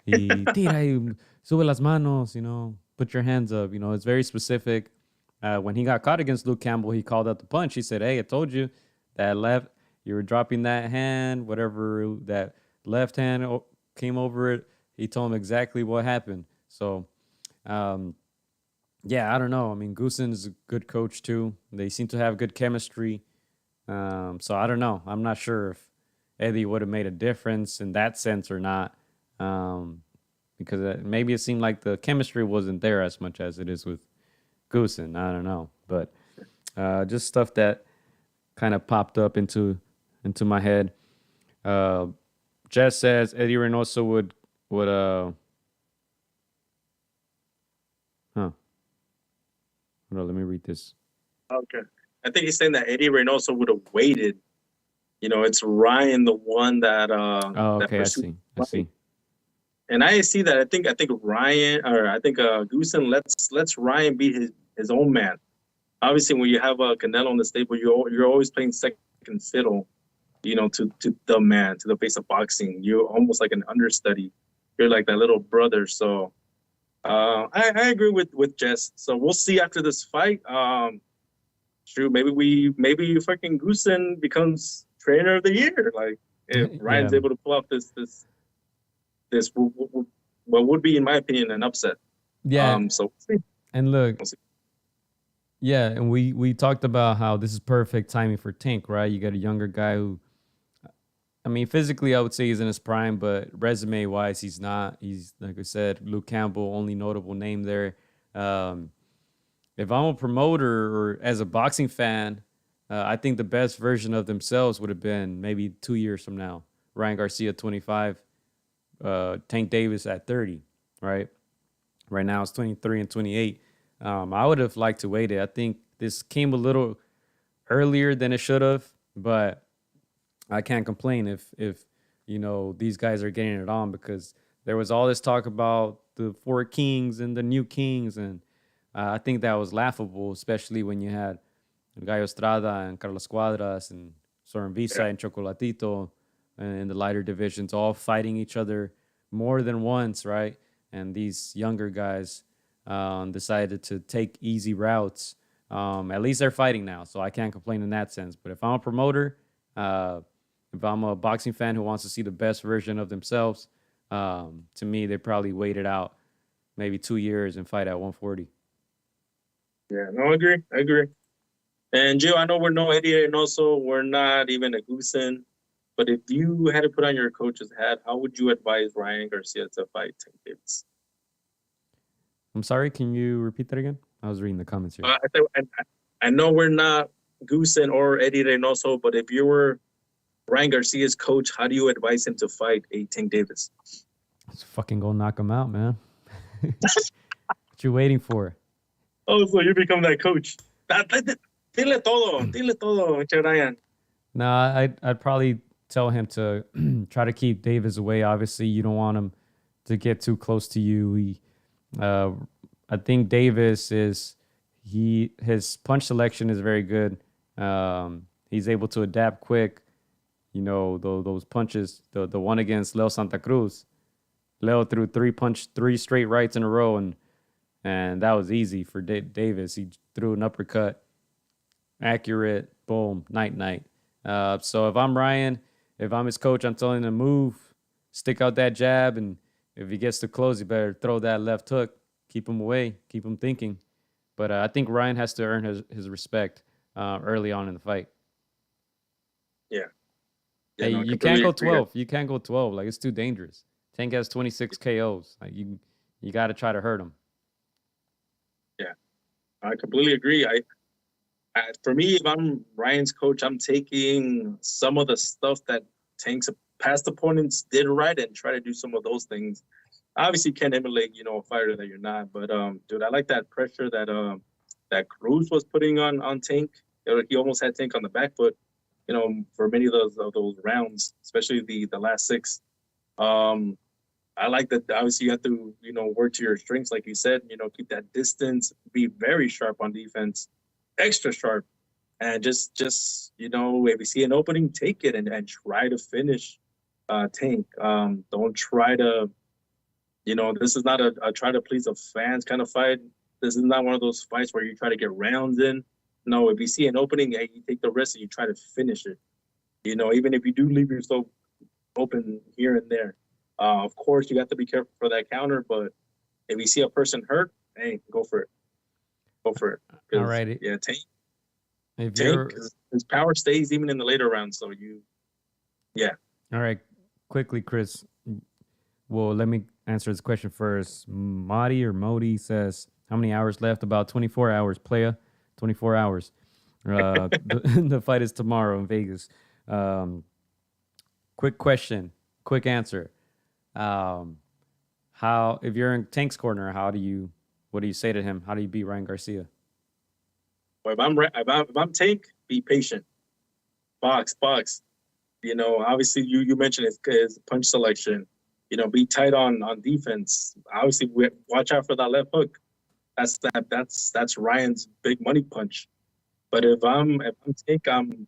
Tira, sube las manos, put your hands up. It's very specific. When he got caught against Luke Campbell, he called out the punch. He said, hey, I told you that left, you were dropping that hand, whatever, that left hand came over it. He told him exactly what happened. So, yeah, I don't know. I mean, Goosen is a good coach too. They seem to have good chemistry. So I don't know. I'm not sure if Eddie would have made a difference in that sense or not. Because maybe it seemed like the chemistry wasn't there as much as it is with Goosen. I don't know. But just stuff that kind of popped up into my head. Jess says Eddie Reynoso would Hold on, let me read this. Okay. I think he's saying that Eddie Reynoso would have waited. It's Ryan, the one that okay, I see. And I see that. I think Ryan, or I think Goosen lets Ryan be his own man. Obviously, when you have Canelo on the stable, you're always playing second fiddle, to the man, to the face of boxing. You're almost like an understudy. You're like that little brother. So I agree with Jess. So we'll see after this fight. True, maybe fucking Goosen becomes trainer of the year. Like if Ryan's able to pull off this what would be, in my opinion, an upset. Yeah. So we'll see. And look, We'll see. yeah, and we talked about how this is perfect timing for Tank, right? You got a younger guy who, I mean, physically, I would say he's in his prime, but resume-wise, he's not. He's, like I said, Luke Campbell, only notable name there. If I'm a promoter or as a boxing fan, I think the best version of themselves would have been maybe 2 years from now. Ryan Garcia, 25, Tank Davis at 30, right? Right now it's 23 and 28. I would have liked to wait it. I think this came a little earlier than it should have, but I can't complain if these guys are getting it on, because there was all this talk about the four kings and the new kings, and I think that was laughable, especially when you had Gallo Estrada and Carlos Cuadras and Soren Visa and Chocolatito in the lighter divisions all fighting each other more than once, right? And these younger guys decided to take easy routes. At least they're fighting now, so I can't complain in that sense. But if I'm a promoter, if I'm a boxing fan who wants to see the best version of themselves, to me, they probably waited out maybe 2 years and fight at 140. Yeah, no, I agree. And Joe, I know we're no Eddie Reynoso, we're not even a Goosen, but if you had to put on your coach's hat, how would you advise Ryan Garcia to fight Tank Davis? I'm sorry, can you repeat that again? I was reading the comments here. I know we're not Goosen or Eddie Reynoso, but if you were Ryan Garcia's coach, how do you advise him to fight a Tank Davis? Let's fucking go knock him out, man. What you waiting for? Oh, so you become that coach. Dile todo, Ryan. No, I'd probably tell him to try to keep Davis away. Obviously, you don't want him to get too close to you. I think Davis his punch selection is very good. He's able to adapt quick. Those punches, the one against Leo Santa Cruz, Leo threw three straight rights in a row, and that was easy for Davis. He threw an uppercut, accurate, boom, night. So if I'm Ryan, if I'm his coach, I'm telling him to move, stick out that jab, and if he gets too close, you better throw that left hook, keep him away, keep him thinking. But I think Ryan has to earn his respect early on in the fight. Yeah. Hey, no, you can't go 12. You can't go 12. Like, it's too dangerous. Tank has 26 KOs. Like, you got to try to hurt him. Yeah, I completely agree. For me, if I'm Ryan's coach, I'm taking some of the stuff that Tank's past opponents did right and try to do some of those things. Obviously, you can't emulate, a fighter that you're not. But dude, I like that pressure that Cruz was putting on Tank. He almost had Tank on the back foot, for many of those rounds, especially the last 6. I like that. Obviously, you have to, work to your strengths, like you said. Keep that distance, be very sharp on defense, extra sharp, and just if you see an opening, take it and try to finish Tank. Don't try to, this is not a try to please the fans kind of fight. This is not one of those fights where you try to get rounds in. No, if you see an opening, you take the risk and you try to finish it. Even if you do leave yourself open here and there. Of course, you have to be careful for that counter, but if you see a person hurt, hey, go for it. Go for it. All right. Yeah, Tank, his power stays even in the later rounds. So yeah. All right. Quickly, Chris. Well, let me answer this question first. Modi says, how many hours left? About 24 hours, playa. 24 hours. The fight is tomorrow in Vegas. Quick question. Quick answer. If you're in Tank's corner, what do you say to him? How do you beat Ryan Garcia? Well, if I'm Tank, be patient. Box. Obviously you mentioned his punch selection. be tight on defense. Obviously, watch out for that left hook. That's Ryan's big money punch. But if I'm Tank, I'm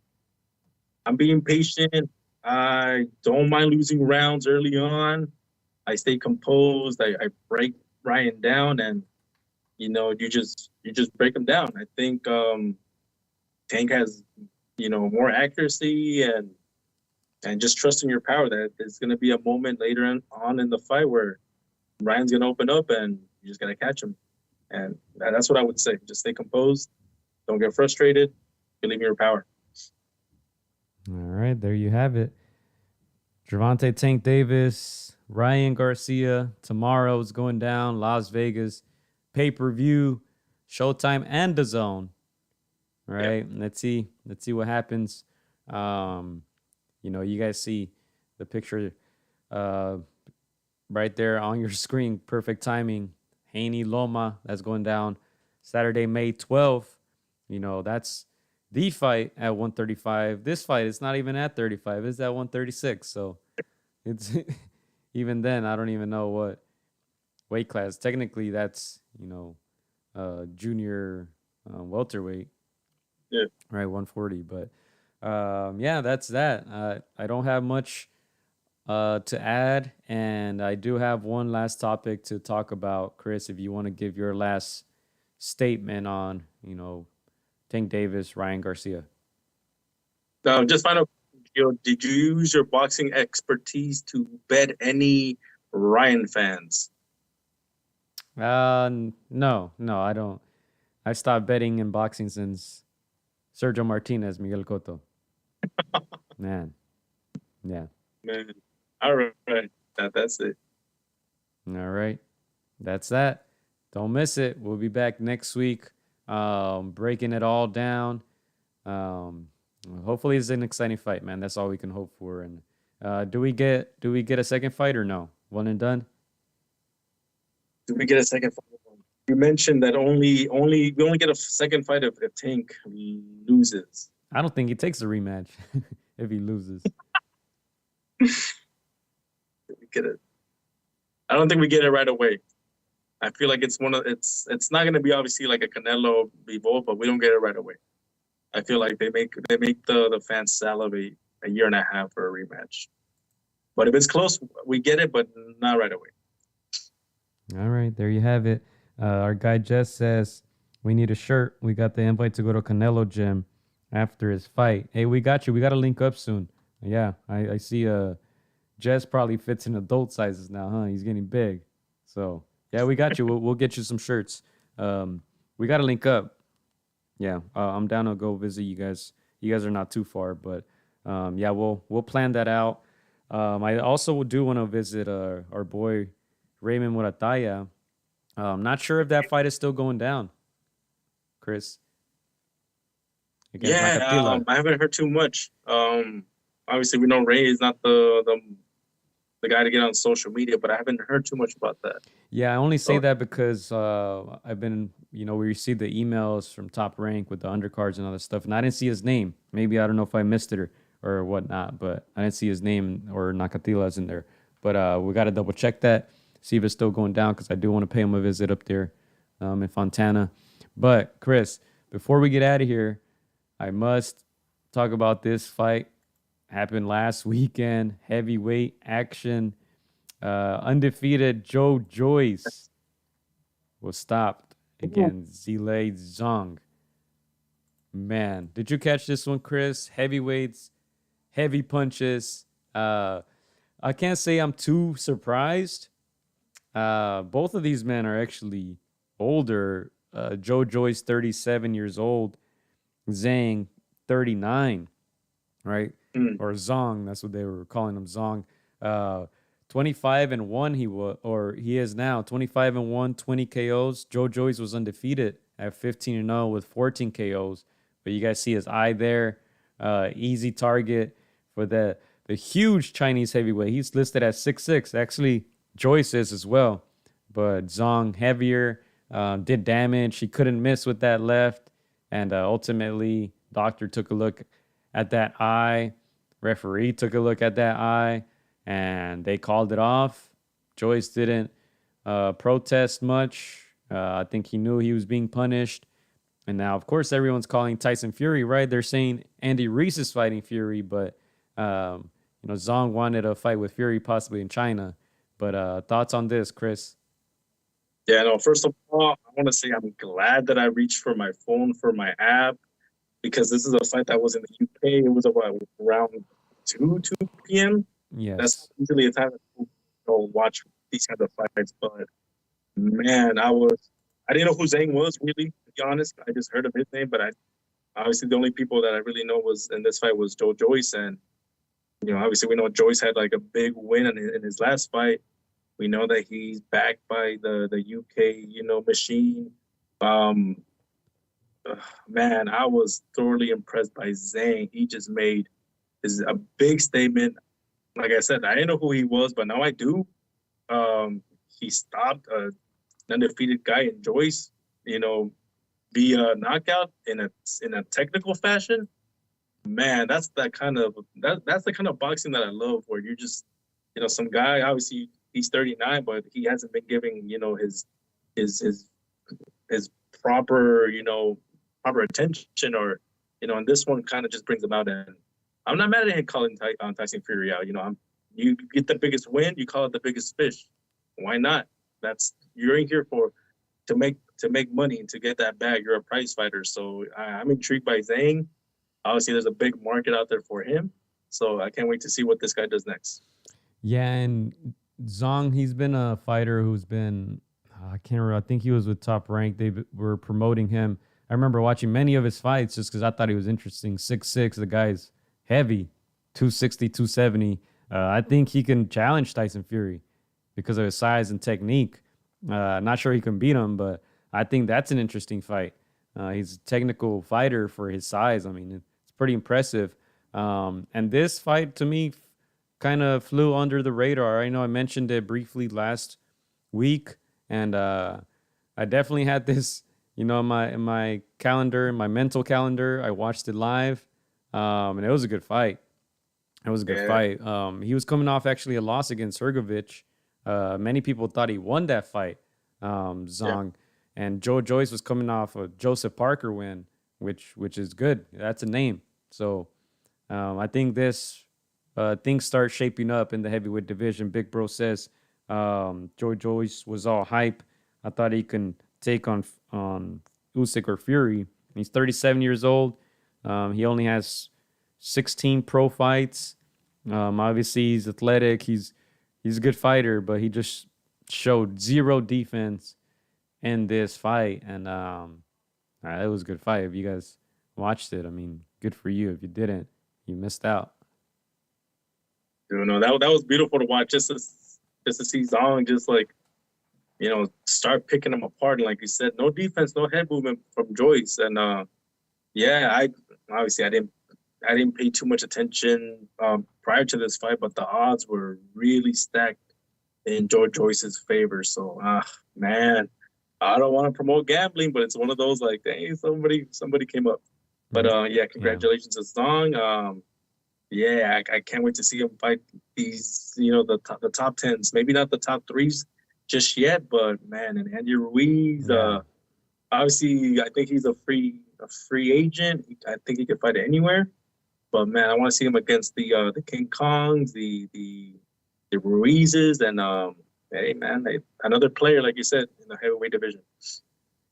being patient. I don't mind losing rounds early on. I stay composed. I break Ryan down, and you just break him down. I think Tank has more accuracy and just trusting your power that there's going to be a moment later on in the fight where Ryan's going to open up and you just got to catch him. And that's what I would say. Just stay composed. Don't get frustrated. Believe in your power. All right, there you have it. Gervonta Tank Davis, Ryan Garcia. Tomorrow's going down, Las Vegas. Pay-per-view, Showtime, and DAZN. All right, yeah. Let's see what happens. You guys see the picture right there on your screen. Perfect timing. Haney Loma, that's going down Saturday, May 12th. That's the fight at 135. This fight is not even at 35. It's at 136. So it's even then, I don't even know what weight class. Technically, that's, junior welterweight. Yeah. Right, 140. But, that's that. I don't have much to add. And I do have one last topic to talk about. Chris, if you want to give your last statement on, Tank Davis, Ryan Garcia. Just find out, did you use your boxing expertise to bet any Ryan fans? No, I don't. I stopped betting in boxing since Sergio Martinez, Miguel Cotto. Man. Yeah. Man. All right. That's it. All right. That's that. Don't miss it. We'll be back next week. Breaking it all down. Hopefully it's an exciting fight, man. That's all we can hope for. And do we get a second fight or no? One and done? Do we get a second fight? You mentioned that we only get a second fight if Tank loses. I don't think he takes a rematch if he loses. We get it. I don't think we get it right away. I feel like it's not going to be obviously like a Canelo Bivol, but we don't get it right away. I feel like they make the fans salivate a year and a half for a rematch. But if it's close, we get it, but not right away. All right, there you have it. Our guy Jess says we need a shirt. We got the invite to go to Canelo gym after his fight. Hey, we got you. We got to link up soon. Yeah, I see. Jess probably fits in adult sizes now, huh? He's getting big. So yeah, we got you. We'll get you some shirts. We got to link up. Yeah, I'm down to go visit you guys. You guys are not too far, but we'll plan that out. I also do want to visit our boy Raymond Murataya. I'm not sure if that fight is still going down, Chris. I haven't heard too much. Obviously, we know Ray is not the guy to get on social media, but I haven't heard too much about that. Yeah, I only say that because I've been, we received the emails from Top Rank with the undercards and all that stuff, and I didn't see his name. Maybe I don't know if I missed it or whatnot, but I didn't see his name or Nakatila's in there. But we got to double check that, see if it's still going down, because I do want to pay him a visit up there in Fontana. But Chris, before we get out of here, I must talk about this fight. Happened last weekend, heavyweight action. Undefeated Joyce was stopped against Zhilei Zhang. Man, did you catch this one, Chris? Heavyweights, heavy punches. I can't say I'm too surprised. Both of these men are actually older. Joyce, 37 years old. Zhang, 39, right? Or Zhang, that's what they were calling him, Zhang. 25-1 he is now 25-1, 20 KOs. Joyce was undefeated at 15-0 with 14 KOs. But you guys see his eye there. Easy target for the huge Chinese heavyweight. He's listed at 6'6". Actually, Joyce is as well. But Zhang, heavier, did damage. He couldn't miss with that left. And ultimately, doctor took a look at that eye. Referee took a look at that eye. And they called it off. Joyce didn't protest much. I think he knew he was being punished. And now, of course, everyone's calling Tyson Fury, right? They're saying Andy Reese is fighting Fury, but Zhang wanted a fight with Fury possibly in China. But thoughts on this, Chris? Yeah, no, first of all, I want to say I'm glad that I reached for my phone for my app because this is a fight that was in the UK. It was around 2 p.m. That's Yes. usually a time that people watch these kinds of fights. But man, I didn't know who Zhang was, really, to be honest. I just heard of his name, but obviously the only people that I really know was in this fight was Joyce. And, obviously we know Joyce had like a big win in his last fight. We know that he's backed by the UK, machine. Man, I was thoroughly impressed by Zhang. He just made a big statement. Like I said, I didn't know who he was, but now I do. He stopped an undefeated guy in Joyce, via knockout in a technical fashion. Man, that's the kind of boxing that I love, where you're just, some guy, obviously he's 39, but he hasn't been giving, his proper, proper attention, or, and this one kind of just brings him out. And I'm not mad at him calling Tyson Fury out. You get the biggest win, you call it the biggest fish. Why not? You're in here to make money and to get that bag. You're a prize fighter. So I'm intrigued by Zhang. Obviously, there's a big market out there for him. So I can't wait to see what this guy does next. Yeah, and Zhang, he's been a fighter who's been, I can't remember, I think he was with Top Rank. They were promoting him. I remember watching many of his fights just because I thought he was interesting. 6'6", the guy's heavy, 260, 270. I think he can challenge Tyson Fury because of his size and technique. Not sure he can beat him, but I think that's an interesting fight. He's a technical fighter for his size. I mean, it's pretty impressive. And this fight, to me, kind of flew under the radar. I know I mentioned it briefly last week, and I definitely had this, in my calendar, in my mental calendar. I watched it live, and it was a good fight. It was a good fight. He was coming off actually a loss against Hergovich. Many people thought he won that fight, Zhang. And Joyce was coming off a Joseph Parker win, which is good. That's a name. So I think this things start shaping up in the heavyweight division. Big Bro says Joyce was all hype. I thought he can take on Usyk or Fury. He's 37 years old. He only has 16 pro fights. Obviously, he's athletic. He's a good fighter, but he just showed zero defense in this fight. And it was a good fight. If you guys watched it, I mean, good for you. If you didn't, you missed out. No, that was beautiful to watch. Just to see Zhang just like, start picking them apart. And like you said, no defense, no head movement from Joyce. And I didn't pay too much attention prior to this fight, but the odds were really stacked in Joyce's favor. So, man, I don't want to promote gambling, but it's one of those like, hey, somebody came up. But congratulations to Zhang. I can't wait to see him fight these, the top tens. Maybe not the top threes just yet, but man, and Andy Ruiz. Obviously, I think he's a free agent. I think he can fight anywhere. But man, I want to see him against the King Kongs, the Ruizes, and hey man, another player like you said in the heavyweight division.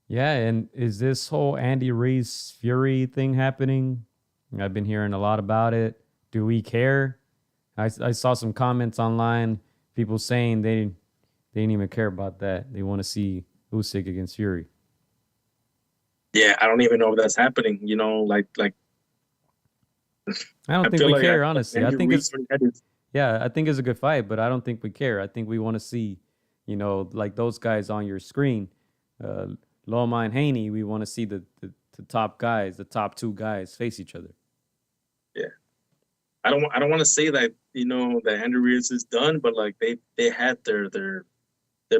Yeah, and is this whole Andy Ruiz Fury thing happening? I've been hearing a lot about it. Do we care? I saw some comments online, people saying they didn't even care about that. They want to see Usyk against Fury. Yeah, I don't even know if that's happening. I don't think we care, honestly. I think it's Yeah, I think it's a good fight, but I don't think we care. I think we want to see, like those guys on your screen, Loma and Haney. We want to see the top guys, the top two guys face each other. Yeah, I don't want to say that that Andrew Ruiz is done, but like they had their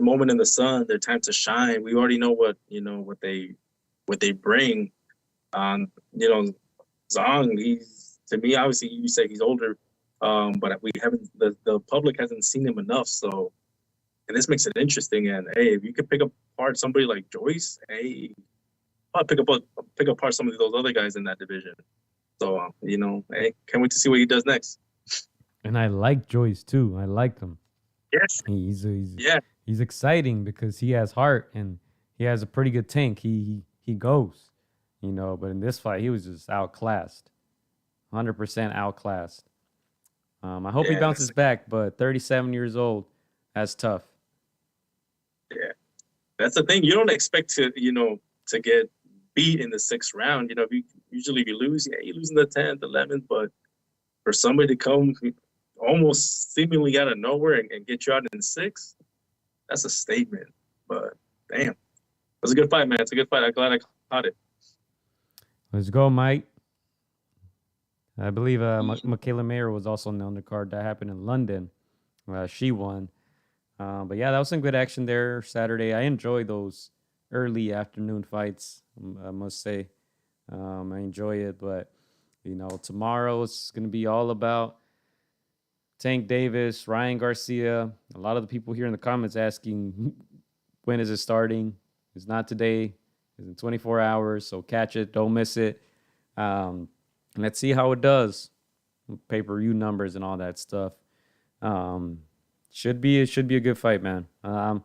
moment in the sun, their time to shine. We already know what they bring. Zhang, he's, to me, obviously you say he's older, but we haven't, the public hasn't seen him enough. So and this makes it interesting. And hey, if you could pick apart somebody like Joyce, hey, I'll pick apart some of those other guys in that division. So hey, can't wait to see what he does next. And I like Joyce too. I like him. Yes, He's exciting because he has heart and he has a pretty good tank. He goes, But in this fight, he was just outclassed, 100% outclassed. I hope he bounces back, but 37 years old, that's tough. Yeah, that's the thing. You don't expect to to get beat in the 6th round. Usually if you lose, you lose in the 10th, 11th, but for somebody to come almost seemingly out of nowhere and get you out in 6, that's a statement. But damn, it was a good fight, man. It's a good fight. I'm glad I caught it. Let's go, Mike. I believe Michaela Mayer was also on the undercard. That happened in London. She won. But yeah, that was some good action there Saturday. I enjoy those early afternoon fights, I must say. I enjoy it. But, tomorrow it's going to be all about Tank Davis, Ryan Garcia. A lot of the people here in the comments asking, when is it starting? It's not today. It's in 24 hours, so catch it. Don't miss it. Let's see how it does. Pay-per-view numbers and all that stuff. Should be a good fight, man. I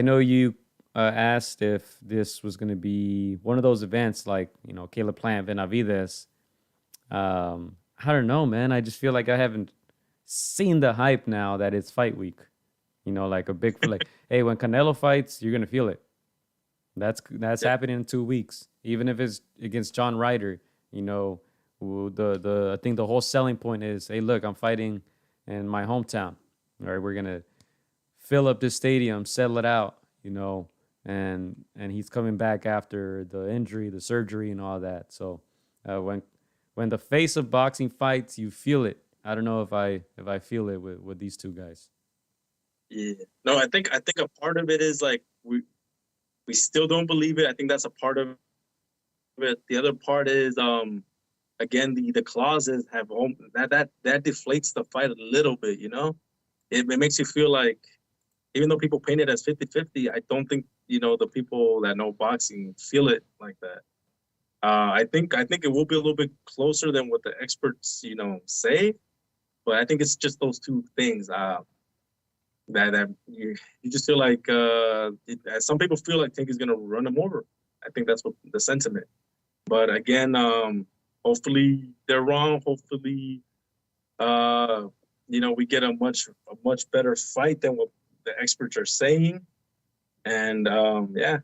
know you asked if this was going to be one of those events like, Caleb Plant, Benavidez. I don't know, man. I just feel like I haven't seen the hype now that it's fight week. Like a big, hey, when Canelo fights, you're going to feel it. That's happening in 2 weeks. Even if it's against John Ryder, I think the whole selling point is, hey, look, I'm fighting in my hometown. All right, we're going to fill up this stadium, settle it out, and he's coming back after the injury, the surgery, and all that. So when the face of boxing fights, you feel it. I don't know if I feel it with these two guys. Yeah. No, I think a part of it is like we still don't believe it. I think that's a part of it. The other part is again the clauses have that deflates the fight a little bit, It makes you feel like, even though people paint it as 50-50, I don't think the people that know boxing feel it like that. I think it will be a little bit closer than what the experts say, but I think it's just those two things that you just feel like some people feel like Tank is gonna run him over. I think that's what the sentiment. But again, hopefully they're wrong. Hopefully, we get a much better fight than what the experts are saying. And I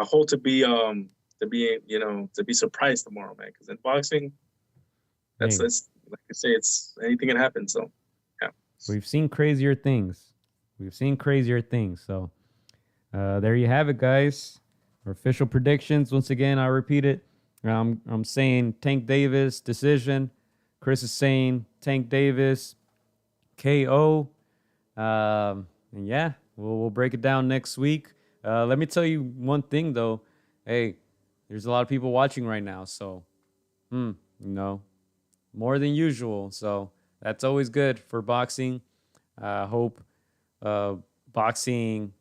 hope to be surprised tomorrow, man. Because in boxing, that's like I say, it's anything can happen. So yeah, we've seen crazier things. So there you have it, guys. Our official predictions. Once again, I'll repeat it. I'm saying Tank Davis decision. Chris is saying Tank Davis KO. And yeah, we'll break it down next week. Let me tell you one thing though. Hey, there's a lot of people watching right now, so more than usual. So that's always good for boxing. Hope boxing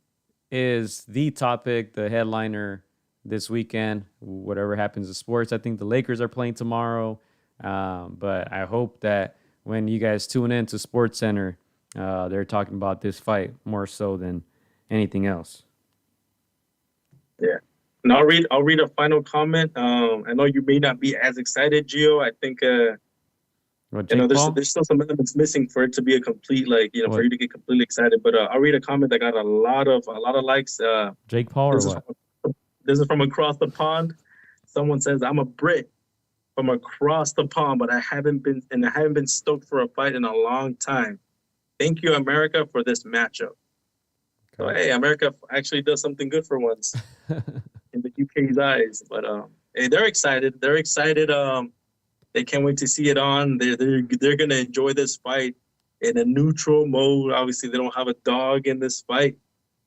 is the topic, the headliner this weekend. Whatever happens to sports, I think the Lakers are playing tomorrow. But I hope that when you guys tune in to SportsCenter, they're talking about this fight more so than anything else. Yeah. And I'll read a final comment. I know you may not be as excited, Gio. I think there's still some elements missing for it to be a complete for you to get completely excited. But I'll read a comment that got a lot of likes. Jake Paul or what? This is from across the pond. Someone says, "I'm a Brit from across the pond, but I haven't been stoked for a fight in a long time. Thank you, America, for this matchup." So hey, America actually does something good for once in the UK's eyes. But hey, they're excited. They're excited. They can't wait to see it on. They're gonna enjoy this fight in a neutral mode. Obviously, they don't have a dog in this fight,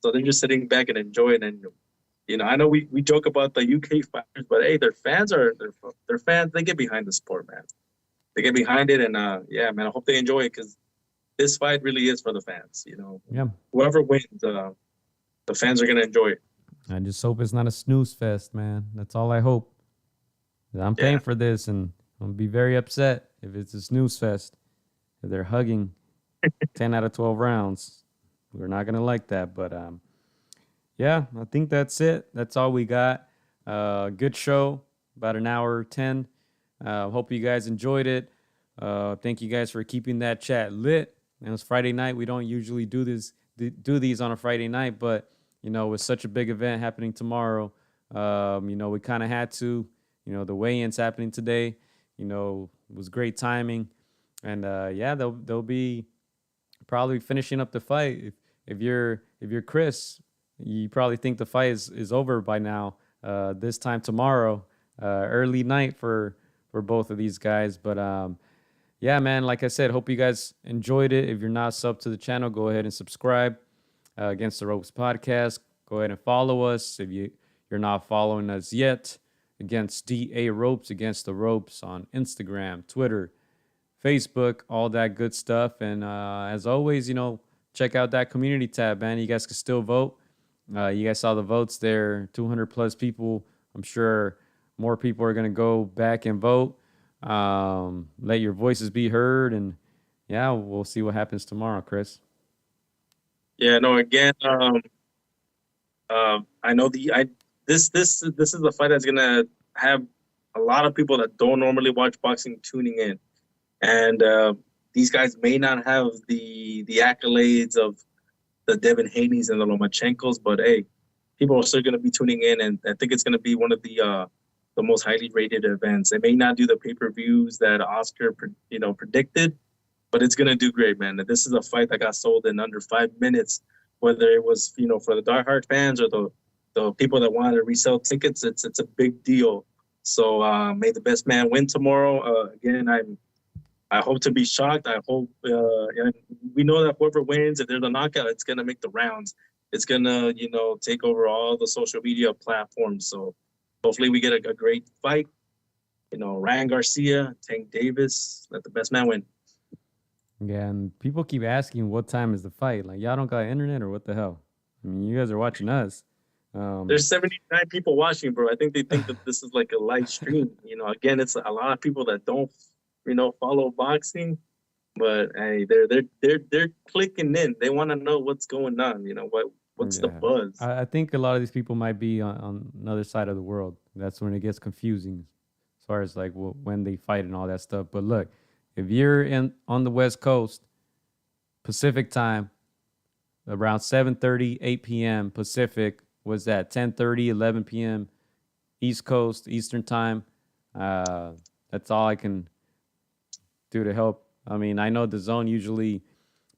so they're just sitting back and enjoying it. And I know we joke about the UK fighters, but hey, their fans. They get behind the sport, man. They get behind it, and yeah, man. I hope they enjoy it because this fight really is for the fans. Yeah. Whoever wins, the fans are gonna enjoy it. I just hope it's not a snooze fest, man. That's all I hope. I'm paying for this, and I'm gonna be very upset if it's a snooze fest. If they're hugging 10 out of 12 rounds, we're not gonna like that. But yeah, I think that's it. That's all we got. Good show, about an hour 10. Hope you guys enjoyed it. Thank you guys for keeping that chat lit. It was Friday night. We don't usually do these on a Friday night, but with such a big event happening tomorrow, we kind of had to. The weigh-ins happening today. It was great timing, and they'll be probably finishing up the fight. If you're Chris, you probably think the fight is over by now. This time tomorrow, early night for both of these guys. But yeah, man, like I said, hope you guys enjoyed it. If you're not subbed to the channel, go ahead and subscribe. Against the Ropes podcast. Go ahead and follow us if you're not following us yet. Against DA-Ropes, Against the Ropes on Instagram, Twitter, Facebook, all that good stuff. And as always, check out that community tab, man. You guys can still vote. You guys saw the votes there, 200 plus people. I'm sure more people are going to go back and vote. Let your voices be heard. And yeah, we'll see what happens tomorrow, Chris. Yeah, no, again, I know this is a fight that's gonna have a lot of people that don't normally watch boxing tuning in, and these guys may not have the accolades of the Devin Haney's and the Lomachenkos, but hey, people are still gonna be tuning in, and I think it's gonna be one of the most highly rated events. It may not do the pay-per-views that Oscar predicted, but it's gonna do great, man. This is a fight that got sold in under 5 minutes. Whether it was for the diehard fans or the people that wanted to resell tickets, it's a big deal. So may the best man win tomorrow. Again, I hope to be shocked. I hope we know that whoever wins, if there's a knockout, it's gonna make the rounds. It's gonna take over all the social media platforms. So hopefully we get a great fight. Ryan Garcia, Tank Davis, let the best man win. Yeah, and people keep asking what time is the fight. Like, y'all don't got internet or what the hell? I mean, you guys are watching us. There's 79 people watching, bro. I think they think that this is like a live stream. Again, it's a lot of people that don't, follow boxing, but hey, they're clicking in. They want to know what's going on. What's the buzz? I think a lot of these people might be on another side of the world. That's when it gets confusing, as far as like when they fight and all that stuff. But look. If you're on the West Coast, Pacific time, around 7:30, 8 p.m. Pacific, was that 10:30, 11 p.m. East Coast, Eastern time. That's all I can do to help. I mean, I know the zone usually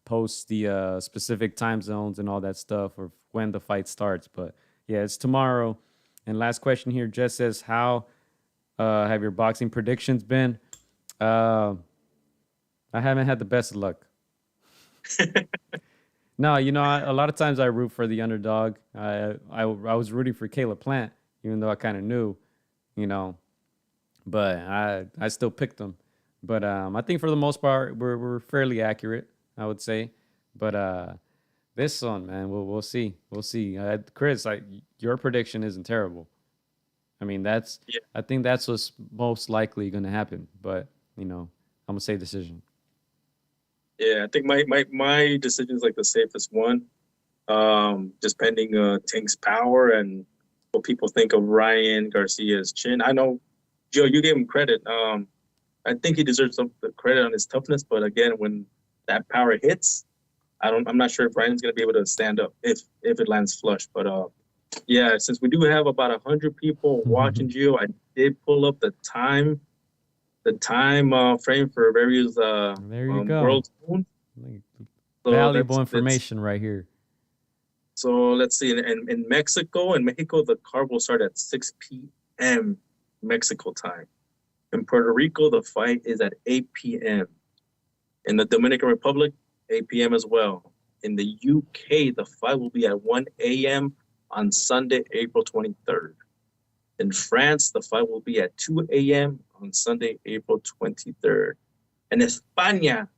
posts the specific time zones and all that stuff or when the fight starts. But yeah, it's tomorrow. And last question here, Jess says, how have your boxing predictions been? I haven't had the best of luck. No, a lot of times I root for the underdog. I was rooting for Caleb Plant, even though I kind of knew, but I still picked them. But I think for the most part, we're fairly accurate, I would say. But this one, man, we'll see. We'll see. Chris, your prediction isn't terrible. I mean, I think that's what's most likely going to happen. But, I'm going to say decision. Yeah, I think my decision is like the safest one. Just pending Tank's power and what people think of Ryan Garcia's chin. I know, Joe, you gave him credit. I think he deserves some credit on his toughness, but again, when that power hits, I'm not sure if Ryan's gonna be able to stand up if it lands flush. But yeah, since we do have about 100 people watching, Gio, I did pull up the time frame for various there you go. world zones. Valuable information right here. So let's see. In Mexico and Mexico, the card will start at 6 p.m. Mexico time. In Puerto Rico, the fight is at 8 p.m. In the Dominican Republic, 8 p.m. as well. In the UK, the fight will be at 1 a.m. on Sunday, April 23rd. In France, the fight will be at 2 a.m. on Sunday, April 23rd. In España,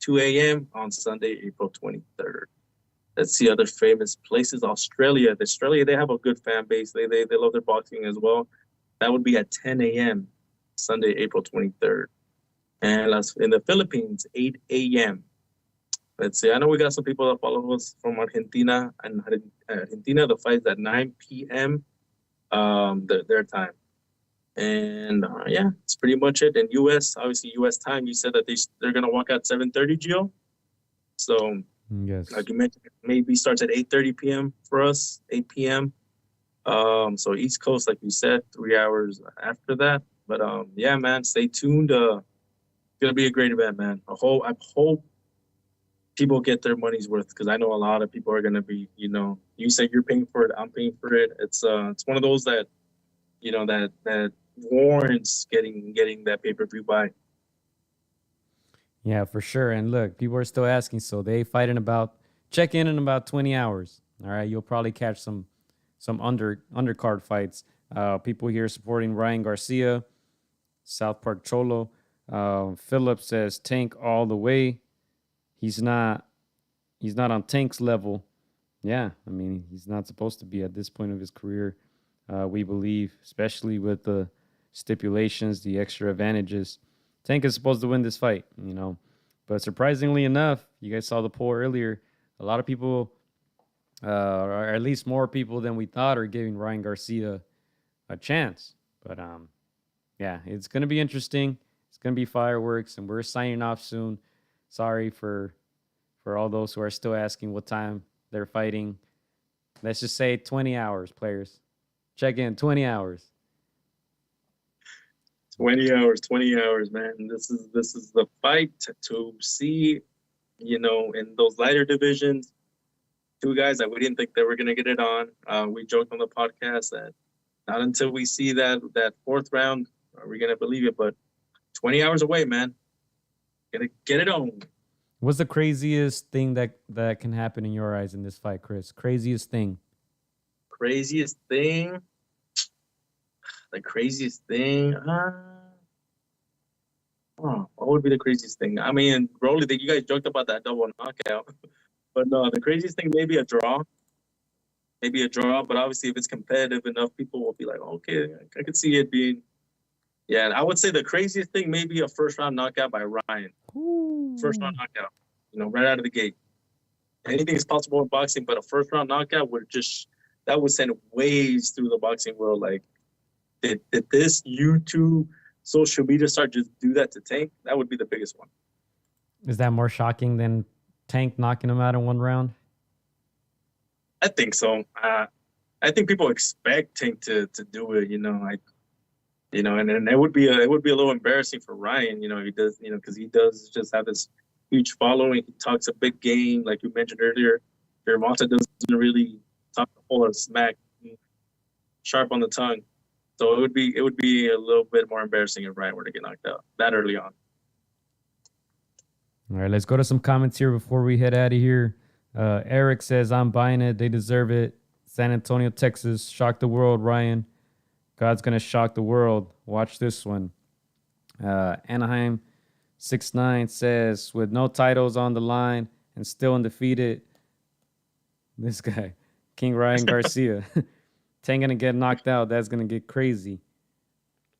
2 a.m. on Sunday, April 23rd. Let's see other famous places. Australia, they have a good fan base. They love their boxing as well. That would be at 10 a.m. Sunday, April 23rd. And in the Philippines, 8 a.m. Let's see. I know we got some people that follow us from Argentina. And Argentina, the fight's at 9 p.m. Their time. And yeah, it's pretty much it. And U.S., obviously U.S. time, you said that they're going to walk out 7:30, Gio. So, yes, like you mentioned, maybe starts at 8:30 p.m. for us, 8 p.m. So East Coast, like you said, 3 hours after that. But yeah, man, stay tuned. It's gonna be a great event, man. I hope people get their money's worth, because I know a lot of people are gonna be, you said you're paying for it, I'm paying for it. It's one of those that, that warrants getting that pay-per-view buy. yeah, for sure. And look, people are still asking, so they fight check in about 20 hours. All right, you'll probably catch some undercard fights. People here supporting Ryan Garcia, South Park Cholo. Philip says Tank all the way. He's not on Tank's level. Yeah, I mean, he's not supposed to be at this point of his career. We believe, especially with the stipulations, the extra advantages. Tank is supposed to win this fight, But surprisingly enough, you guys saw the poll earlier. A lot of people, or at least more people than we thought, are giving Ryan Garcia a chance. But yeah, it's going to be interesting. It's going to be fireworks, and we're signing off soon. Sorry for all those who are still asking what time they're fighting. Let's just say 20 hours, players. Check in, 20 hours. 20 hours, man. This is the fight to see, in those lighter divisions. Two guys that we didn't think they were going to get it on. We joked on the podcast that not until we see that fourth round are we going to believe it. But 20 hours away, man. Gonna get it on. What's the craziest thing that can happen in your eyes in this fight, Chris? Craziest thing. Craziest thing. The craziest thing. What would be the craziest thing? I mean, Broly, you guys joked about that double knockout, but no, the craziest thing maybe a draw. Maybe a draw, but obviously if it's competitive enough, people will be like, okay, I could see it being. Yeah, and I would say the craziest thing maybe a first round knockout by Ryan. Ooh. First round knockout, right out of the gate. Anything is possible in boxing, but a first round knockout would send waves through the boxing world. Like, did this YouTube social media start just do that to Tank? That would be the biggest one. Is that more shocking than Tank knocking him out in one round? I think so. I think people expect Tank to do it. And it would be a little embarrassing for Ryan. He does, because he does just have this huge following. He talks a big game, like you mentioned earlier. Gervonta doesn't really talk a whole lot of smack, sharp on the tongue. So it would be a little bit more embarrassing if Ryan were to get knocked out that early on. All right, let's go to some comments here before we head out of here. Eric says, I'm buying it. They deserve it. San Antonio, Texas. Shock the world, Ryan. God's going to shock the world. Watch this one. Anaheim 6'9" says, with no titles on the line and still undefeated, this guy, King Ryan Garcia. Tank going to get knocked out. That's going to get crazy.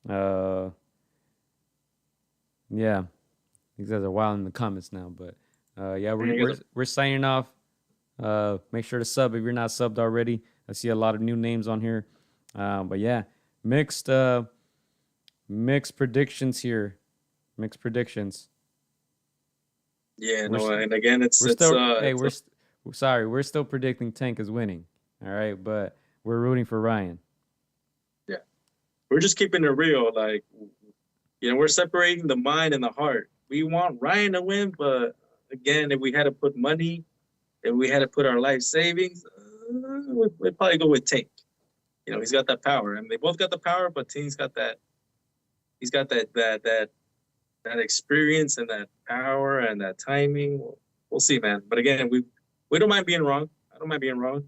Yeah. These guys are wild in the comments now. But, yeah, we're signing off. Make sure to sub if you're not subbed already. I see a lot of new names on here. But, yeah. Mixed predictions here. Mixed predictions. Yeah, and again, we're still predicting Tank is winning. All right, but we're rooting for Ryan. Yeah, we're just keeping it real. Like, we're separating the mind and the heart. We want Ryan to win, but again, if we had to put money, if we had to put our life savings, we'd probably go with Tank. He's got that power, and they both got the power, but Tank's got that. He's got that experience and that power and that timing. We'll see, man. But again, we don't mind being wrong. I don't mind being wrong.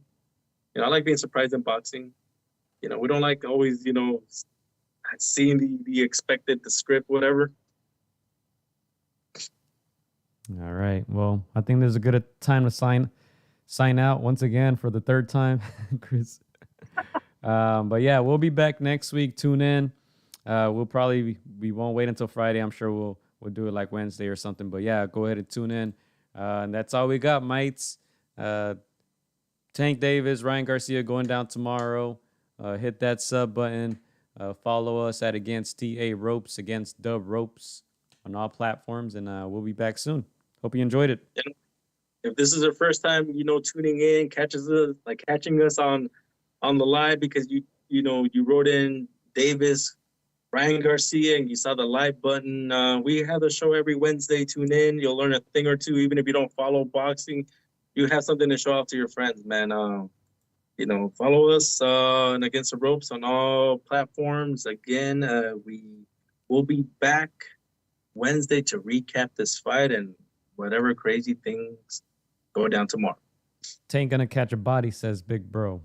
I like being surprised in boxing. We don't like always, seeing the expected, the script, whatever. All right. Well, I think this is a good time to sign out once again for the third time, Chris. But yeah, we'll be back next week. Tune in. We won't wait until Friday. I'm sure we'll do it like Wednesday or something. But yeah, go ahead and tune in. And that's all we got, mates. Tank Davis, Ryan Garcia going down tomorrow. Hit that sub button. Follow us at againstdaropes, against the ropes on all platforms, and we'll be back soon. Hope you enjoyed it. And if this is your first time, tuning in, catching us on the live because you wrote in Davis, Ryan Garcia, and you saw the live button. We have the show every Wednesday. Tune in. You'll learn a thing or two, even if you don't follow boxing. You have something to show off to your friends, man. Follow us and Against the Ropes on all platforms. Again, we will be back Wednesday to recap this fight and whatever crazy things go down tomorrow. Tank gonna catch a body, says Big Bro.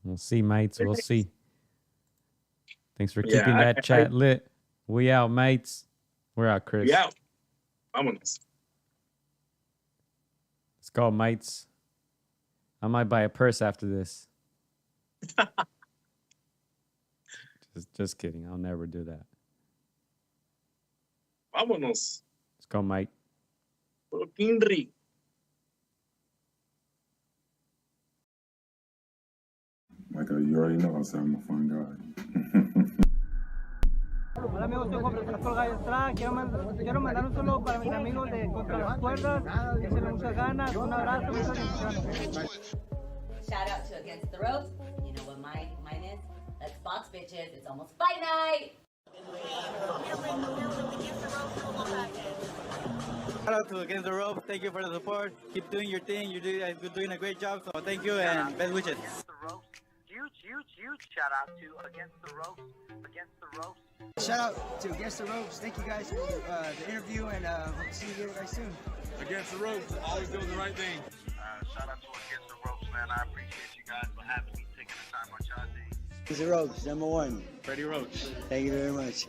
We'll see, mates. We'll see. Thanks for keeping that chat lit. We out, mates. We're out, Chris. We out. Vámonos. Let's go, mates. I might buy a purse after this. Just kidding. I'll never do that. Vámonos. Let's go, mate. Kinry. Michael, you already know I said I'm a fun guy. Hola amigos, soy Juan Francisco AtR. Quiero mandar un saludo para mis amigos de Contra las Cuerdas. Échenle muchas ganas. Un abrazo, muchas bendiciones. Shout out to Against the Ropes. You know what mine is? Let's box, bitches. It's almost fight night. Shout out to Against the Ropes. Thank you for the support. Keep doing your thing. You're doing a great job. So thank you and best wishes. Against the Ropes. Huge shout out to Against the Ropes. Against the Ropes. Shout out to Against the Ropes. Thank you guys for the interview and hope to see you guys soon. Against the Ropes, always doing the right thing. Shout out to Against the Ropes, man. I appreciate you guys for having me, taking the time on y'all day. Against the Ropes, #1. Freddie Roach. Thank you very much.